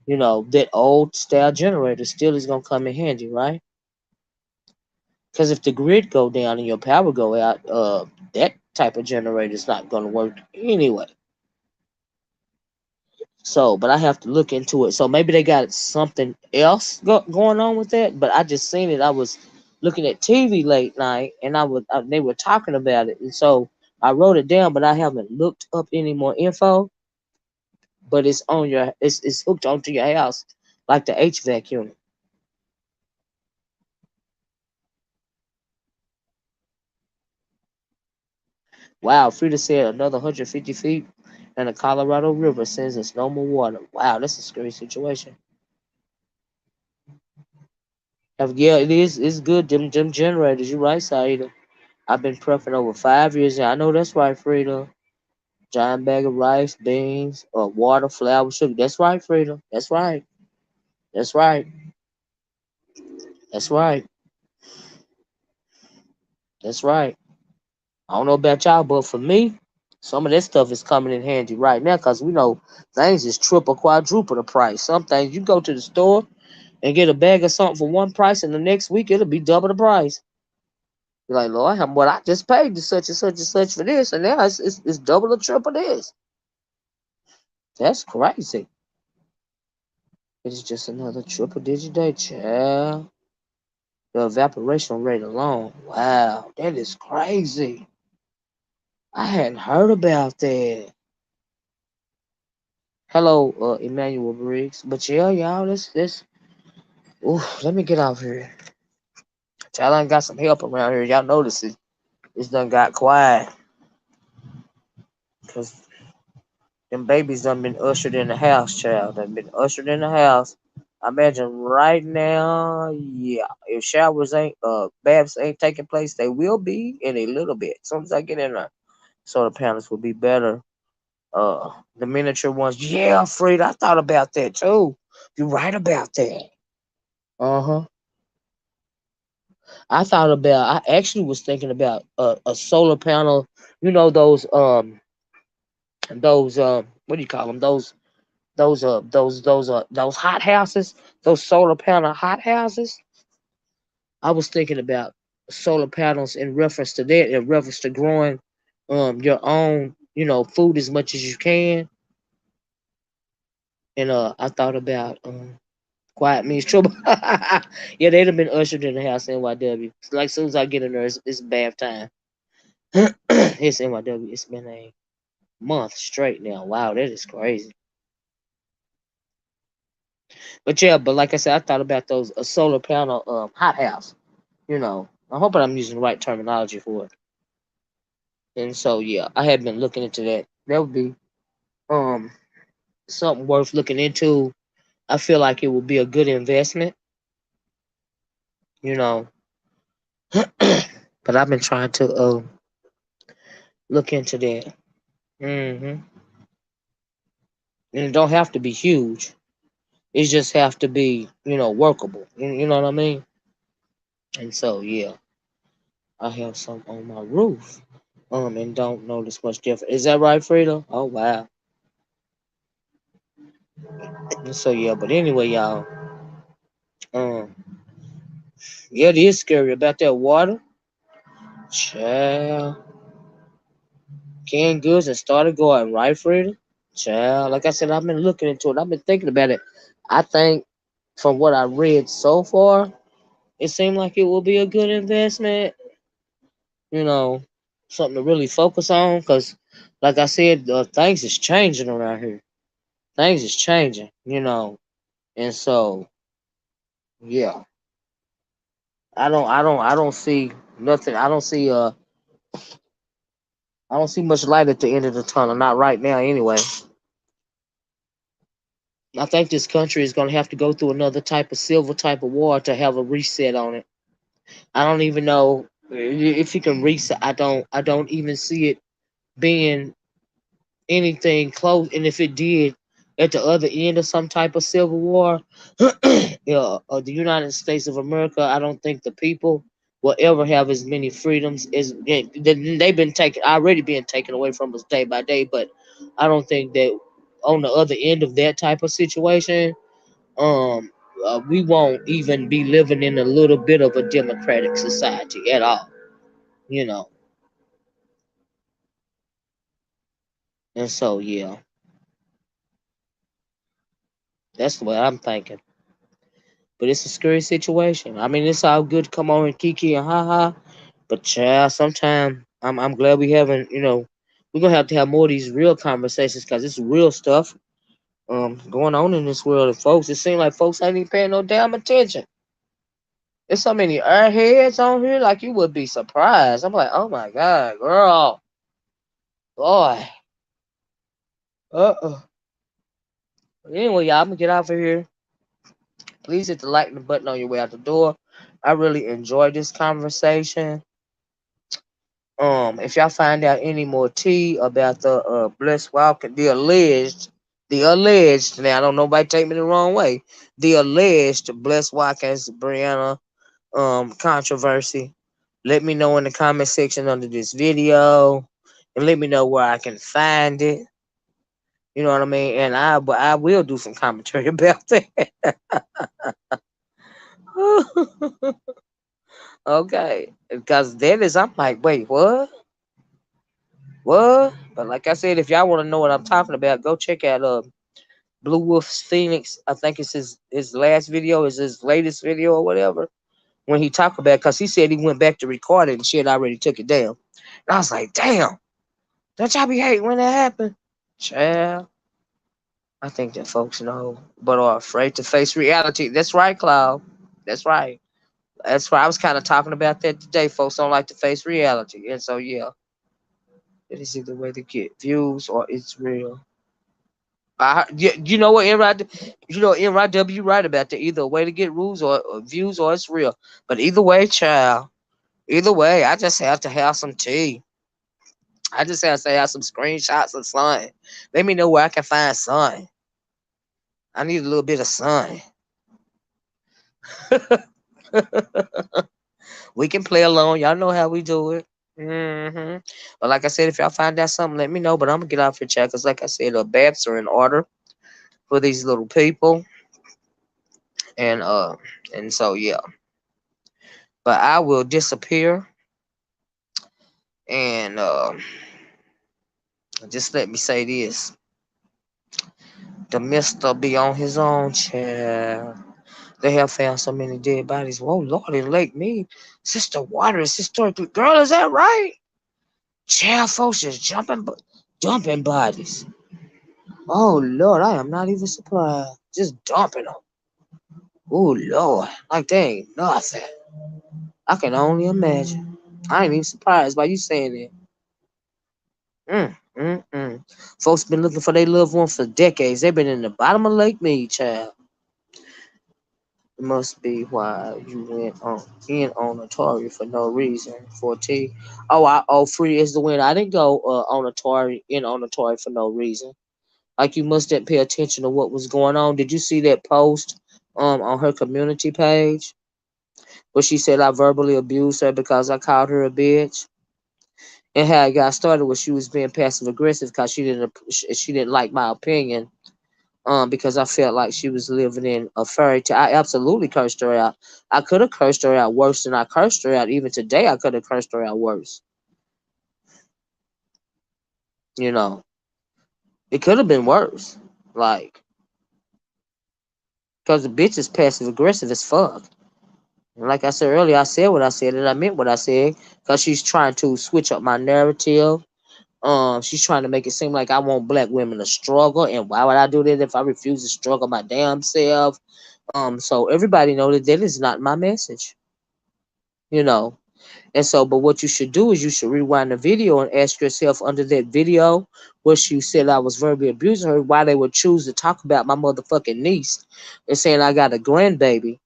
That old style generator still is gonna come in handy, right? Because if the grid go down and your power go out, that type of generator is not gonna work anyway. So, but I have to look into it. So maybe they got something else going on with that. But I just seen it. I was looking at TV late night, and they were talking about it, and so I wrote it down. But I haven't looked up any more info. But it's hooked onto your house, like the HVAC unit. Wow, Frida said another 150 feet, and the Colorado River sends us no more water. Wow, that's a scary situation. Yeah, it is. It's good. Them generators. You right, Saida. I've been prepping over 5 years now. I know that's right, Frida. Giant bag of rice, beans, water, flour, sugar. That's right, Frida. That's right. That's right. That's right. That's right. I don't know about y'all, but for me, some of that stuff is coming in handy right now because we know things is triple, quadruple the price. Some things you go to the store and get a bag of something for one price, and the next week it'll be double the price. You're like, Lord, what I just paid to such and such and such for this, and now it's double or triple this. That's crazy. It's just another triple digit day, child. The evaporation rate alone. Wow, that is crazy. I hadn't heard about that. Hello, Emmanuel Briggs. But yeah, y'all, this. Ooh, let me get off here. Y'all done got some help around here. Y'all notice it. It's done got quiet. Cause them babies done been ushered in the house, child. Done been ushered in the house. I imagine right now, yeah. If showers ain't, baths ain't taking place, they will be in a little bit. As soon as I get in there, solar panels will be better. The miniature ones, yeah, Fred. I thought about that too. You're right about that. Uh huh. I actually was thinking about a solar panel. You know those what do you call them? Those hot houses, those solar panel hot houses. I was thinking about solar panels in reference to that, in reference to growing your own, food as much as you can. And I thought about quiet means trouble. Yeah, they'd have been ushered in the house NYW. Like as soon as I get in there, it's bath time. It's NYW. It's been a month straight now. Wow, that is crazy. But yeah, but like I said, I thought about those a solar panel hot house. You know, I hope I'm using the right terminology for it. And so yeah, I have been looking into that. That would be um something worth looking into. I feel like it would be a good investment, you know. But I've been trying to look into that. And it don't have to be huge. It just have to be, workable. You know what I mean? And so yeah, I have some on my roof. And don't notice much different. Is that right, Frida? Oh wow. And so yeah, but anyway, y'all. Um, yeah, it is scary about that water. Child, canned goods and started going right, Frida. Child, like I said, I've been looking into it. I've been thinking about it. I think from what I read so far, it seemed like it will be a good investment. You know, something to really focus on. Cause, like I said, things is changing around here. Things is changing. And so yeah, I don't see nothing. I don't see much light at the end of the tunnel. Not right now, anyway. I think this country is gonna have to go through another type of civil type of war to have a reset on it. I don't even know if you can reset. I don't even see it being anything close. And if it did, at the other end of some type of civil war, the United States of America, I don't think the people will ever have as many freedoms as they've been taken already being taken away from us day by day. But I don't think that on the other end of that type of situation, um, we won't even be living in a little bit of a democratic society at all. You know, and so yeah, that's what I'm thinking. But it's a scary situation. I mean, it's all good to come on and kiki and ha ha. But child, sometimes I'm glad we haven't. We're gonna have to have more of these real conversations because it's real stuff going on in this world. And folks, it seems like folks ain't even paying no damn attention. There's so many airheads on here, like you would be surprised. I'm like, oh my god, girl, boy, uh. But anyway, y'all, I'm gonna get out of here. Please hit the like button on your way out the door. I really enjoyed this conversation. If y'all find out any more tea about the Bless Walker, the alleged, now I don't nobody take me the wrong way, the alleged Bless Watkins Brianna controversy, let me know in the comment section under this video, and let me know where I can find it. You know what I mean? And I will do some commentary about that. Okay, because that is, I'm like, wait, what? What? But like I said, if y'all want to know what I'm talking about, go check out Blue Wolf's Phoenix. I think it's his last video, is his latest video or whatever. When he talked about, because he said he went back to record it and shit already took it down. And I was like, damn, don't y'all be hating when that happened? Child, I think that folks know, but are afraid to face reality. That's right, Cloud. That's right. That's why I was kind of talking about that today. Folks don't like to face reality. And so, yeah, it is either way to get views or it's real. You know what, NYW right about that. Either a way to get rules or views or it's real. But either way, child. Either way, I just have to have some tea. I just have to have some screenshots of sun. Let me know where I can find sun. I need a little bit of sun. We can play along. Y'all know how we do it. But like I said, if y'all find out something, let me know. But I'm gonna get off your chat because, like I said, baths are in order for these little people, and so yeah. But I will disappear, and just let me say this: the Mister be on his own, child. They have found so many dead bodies. Whoa, Lord, in Lake Mead, sister water is historically. Girl, is that right? Child, folks just dumping bodies. Oh Lord, I am not even surprised. Just dumping them. Oh Lord, like they ain't nothing. I can only imagine. I ain't even surprised by you saying that. Folks been looking for their loved one for decades. They've been in the bottom of Lake Mead, child. It must be why you went on Atari for no reason. 14. Free is the win. I didn't go on Atari for no reason. Like you must didn't pay attention to what was going on. Did you see that post on her community page where she said I verbally abused her because I called her a bitch? And how it got started was she was being passive aggressive because she didn't like my opinion. Because I felt like she was living in a fairy tale. I absolutely cursed her out. I could have cursed her out worse than I cursed her out. Even today, I could have cursed her out worse. You know, it could have been worse. Like, because the bitch is passive aggressive as fuck. And like I said earlier, I said what I said and I meant what I said because she's trying to switch up my narrative. She's trying to make it seem like I want black women to struggle, and why would I do that if I refuse to struggle my damn self? So everybody know that is not my message, you know. And so, but what you should do is you should rewind the video and ask yourself under that video where she said I was verbally abusing her, why they would choose to talk about my motherfucking niece and saying I got a grandbaby.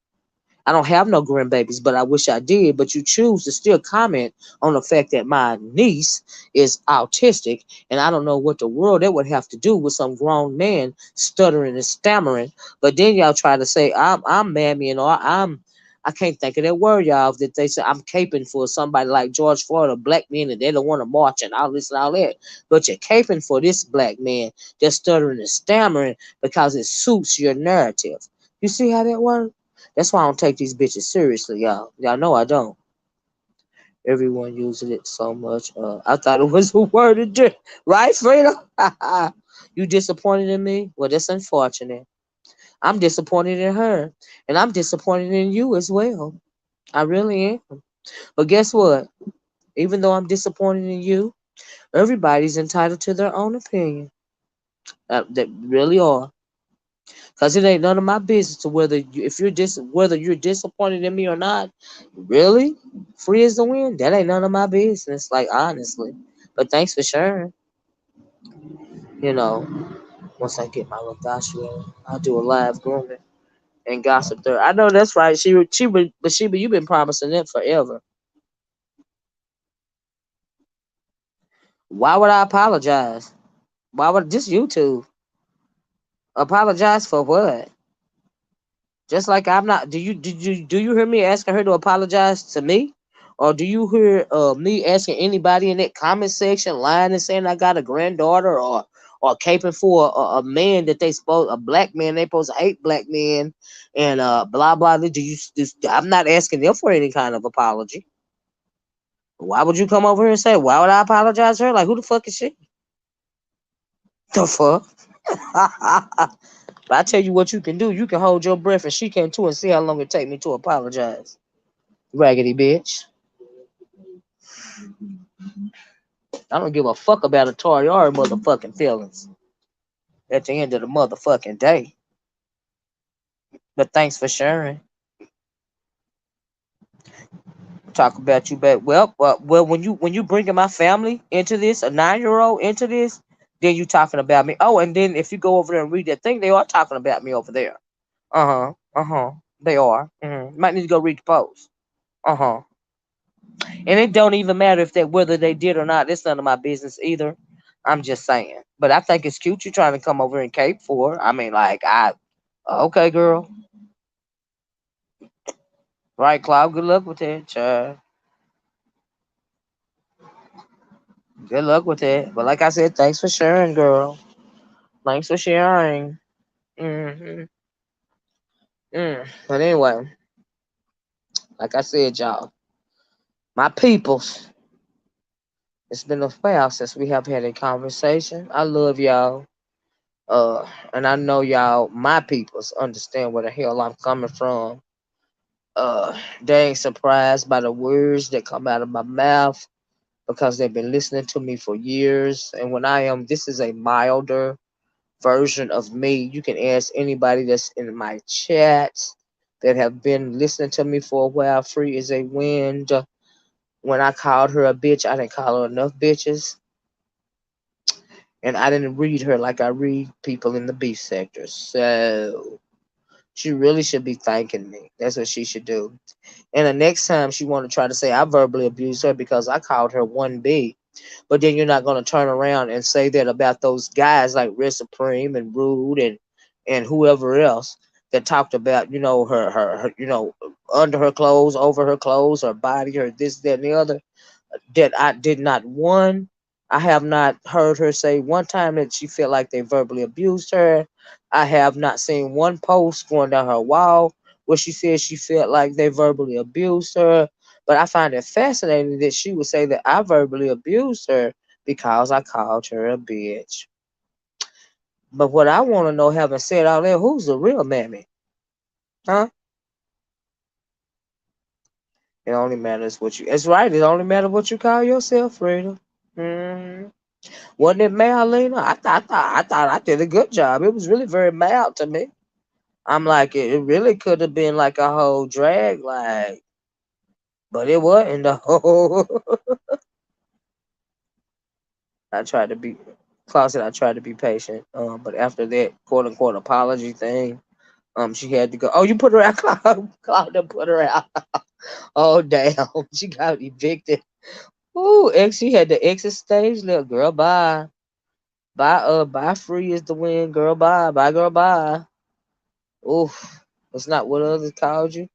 I don't have no grandbabies, but I wish I did. But you choose to still comment on the fact that my niece is autistic, and I don't know what the world that would have to do with some grown man stuttering and stammering. But then y'all try to say I'm mammy and all. I can't think of that word, y'all. That they say I'm caping for somebody like George Floyd, a black man, and they don't want to march and all this and all that. But you're caping for this black man that's stuttering and stammering because it suits your narrative. You see how that works? That's why I don't take these bitches seriously, y'all. Y'all know I don't. Everyone using it so much. I thought it was a word of day. Right, Frida? You disappointed in me? Well, that's unfortunate. I'm disappointed in her. And I'm disappointed in you as well. I really am. But guess what? Even though I'm disappointed in you, everybody's entitled to their own opinion. They really are. Cause it ain't none of my business to whether you're disappointed in me or not. Really, free as the wind. That ain't none of my business. Like honestly, but thanks for sharing. You know, once I get my Ladashi, I'll do a live grooming and gossip there. I know that's right. But you've been promising it forever. Why would I apologize? Why would just YouTube apologize for what? Just like I'm not. Do you hear me asking her to apologize to me, or do you hear me asking anybody in that comment section lying and saying I got a granddaughter, or caping for a man that they supposed a black man they supposed to hate black men, and blah blah. I'm not asking them for any kind of apology. Why would you come over here and say why would I apologize to her? Like who the fuck is she? The fuck? But I tell you what you can do. You can hold your breath and she can too and see how long it take me to apologize. Raggedy bitch. I don't give a fuck about Atari or her motherfucking feelings at the end of the motherfucking day. But thanks for sharing. Talk about you back. Well, when you bringing my family into this, a 9-year-old into this, then you talking about me. Oh, and then if you go over there and read that thing, they are talking about me over there. Uh huh. They are. Might need to go read the post. Uh-huh. And it don't even matter if that whether they did or not. It's none of my business either. I'm just saying. But I think it's cute you trying to come over and cape for her. I mean, like, okay, girl. Right, Cloud. Good luck with that, child. Good luck with that. But like I said, thanks for sharing, girl. Thanks for sharing. Mm-hmm. But anyway, like I said, y'all, my peoples, it's been a while since we have had a conversation. I love y'all. And I know y'all, my peoples, understand where the hell I'm coming from. They ain't surprised by the words that come out of my mouth because they've been listening to me for years. And this is a milder version of me. You can ask anybody that's in my chat. that have been listening to me for a while. Free as a wind. When I called her a bitch, I didn't call her enough bitches. And I didn't read her like I read people in the beef sector. So she really should be thanking me. That's what she should do. And the next time she want to try to say I verbally abused her because I called her 1B, but then you're not going to turn around and say that about those guys like Red Supreme and Rude and whoever else that talked about, her, under her clothes, over her clothes, her body, her this, that, and the other, that I did not one. I have not heard her say one time that she felt like they verbally abused her. I have not seen one post going down her wall where she said she felt like they verbally abused her. But I find it fascinating that she would say that I verbally abused her because I called her a bitch. But what I want to know, having said all that, who's the real mammy? Huh? It only matters what you. It's right. It only matters what you call yourself, Frida. Mm. Wasn't it mad, Lena? I thought I did a good job. It was really very mild to me. I'm like, it really could have been like a whole drag, like, but it wasn't the whole. I tried to be closet. I tried to be patient. But after that quote unquote apology thing, she had to go. Oh, you put her out, Cloud. Cloud done put her out. Oh damn, she got evicted. Ooh, she had the exit stage. Little girl, bye. Bye, free is the win, girl. Bye, bye, girl. Bye. Oof, it's not what others called you.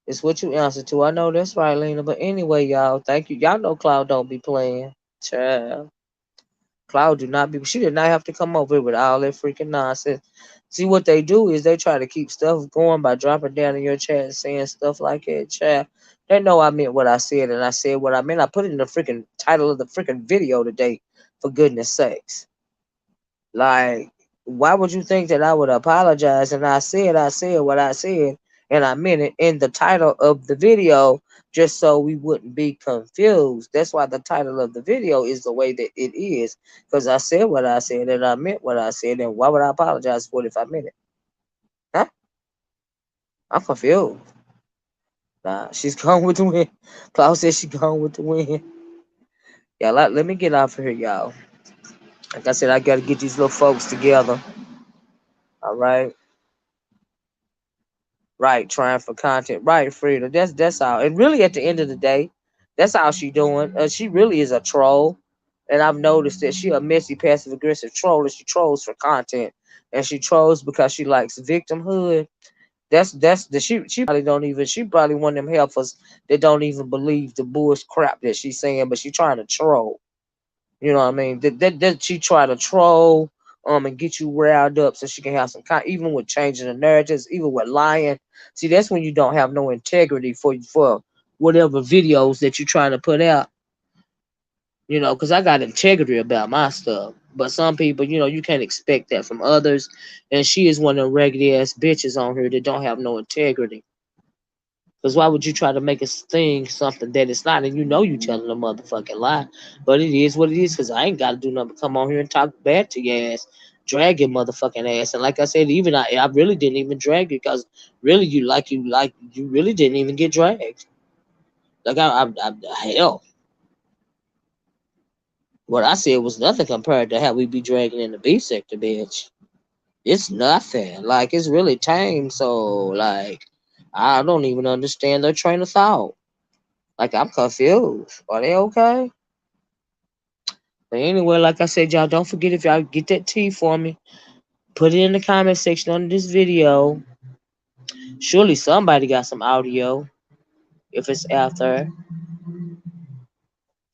It's what you answer to. I know that's right, Lena. But anyway, y'all, thank you. Y'all know Cloud don't be playing. Child. Cloud do not be. She did not have to come over here with all that freaking nonsense. See, what they do is they try to keep stuff going by dropping down in your chat and saying stuff like that. Child, they know I meant what I said, and I said what I meant. I put it in the freaking title of the freaking video today, for goodness sakes. Like, why would you think that I would apologize? And I said what I said, and I meant it in the title of the video, just so we wouldn't be confused. That's why the title of the video is the way that it is, because I said what I said and I meant what I said. And why would I apologize for it if I meant it? Huh? I'm confused. Nah, she's gone with the win. Klaus says she's gone with the win. Yeah, let me get off of here, y'all. Like I said, I gotta get these little folks together. All right. Right, trying for content. Right, Frida. That's all. And really, at the end of the day, that's all she doing. She really is a troll, and I've noticed that she a messy, passive aggressive troll. And she trolls for content, and she trolls because she likes victimhood. That's the she probably don't even she probably one of them helpers that don't even believe the bullshit crap that she's saying, but she trying to troll. You know what I mean? That she try to troll and get you riled up so she can have some kind, even with changing the narratives, even with lying. See, that's when you don't have no integrity for whatever videos that you're trying to put out. You know, because I got integrity about my stuff. But some people, you can't expect that from others. And she is one of the raggedy ass bitches on here that don't have no integrity. Because why would you try to make us think something that it's not? And you telling a motherfucking lie. But it is what it is, because I ain't got to do nothing but come on here and talk bad to your ass. Drag your motherfucking ass. And like I said, even I really didn't even drag you, because really you really didn't even get dragged. Like hell, what I said was nothing compared to how we be dragging in the B sector, bitch. It's nothing. Like, it's really tame. So, like, I don't even understand their train of thought. Like, I'm confused. Are they okay? But anyway, like I said, y'all, don't forget, if y'all get that tea for me, put it in the comment section under this video. Surely somebody got some audio if it's out there.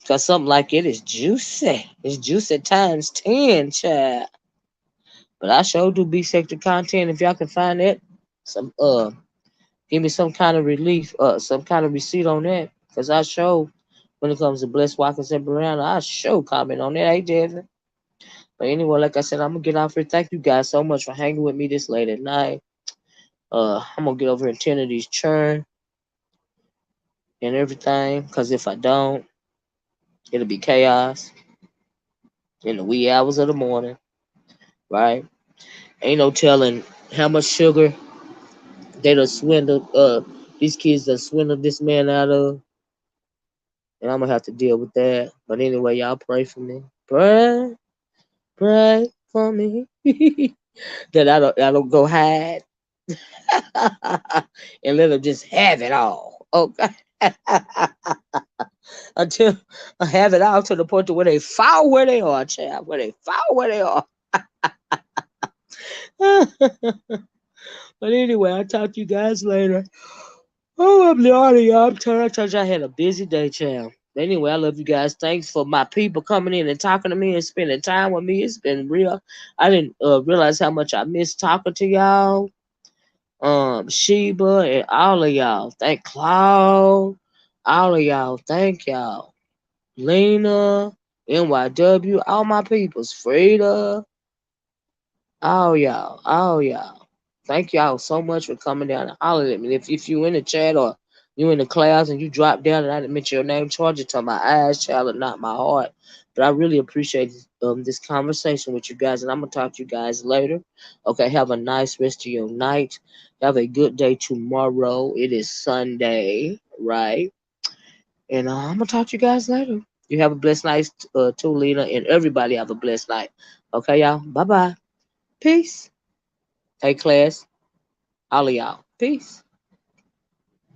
Because something like it is juicy. It's juicy times 10, child. But I sure do B sector content. If y'all can find that, some give me some kind of relief, some kind of receipt on that. Because I show, when it comes to Bless Watkins and Brianna, I show comment on that. Hey, Devin. But anyway, like I said, I'm gonna get off here. Thank you guys so much for hanging with me this late at night. I'm gonna get over here and tend to these churn and everything. Cause if I don't, it'll be chaos in the wee hours of the morning, right? Ain't no telling how much sugar They done swindled these kids that swindled this man out of, and I'm gonna have to deal with that. But anyway, y'all pray for me. Pray for me. That I don't go hide and let them just have it all. Okay. Until I have it all to the point to where they fall where they are, child. Where they fall where they are. But anyway, I'll talk to you guys later. Oh, I'm yawning, y'all. I'm tired. I told you I had a busy day, child. But anyway, I love you guys. Thanks for my people coming in and talking to me and spending time with me. It's been real. I didn't realize how much I missed talking to y'all. Sheba and all of y'all. Thank Claude. All of y'all. Thank y'all. Lena, NYW, all my peoples. Frida. All y'all. All y'all. Thank y'all so much for coming down and hollering at me. If you in the chat or you in the class and you drop down and I didn't mention your name, charge it to my eyes, child, and not my heart. But I really appreciate this conversation with you guys, and I'm gonna talk to you guys later. Okay, have a nice rest of your night. Have a good day tomorrow. It is Sunday, right? And I'm gonna talk to you guys later. You have a blessed night, too, Lena, and everybody have a blessed night. Okay, y'all. Bye bye. Peace. Hey, class. All of y'all. Peace.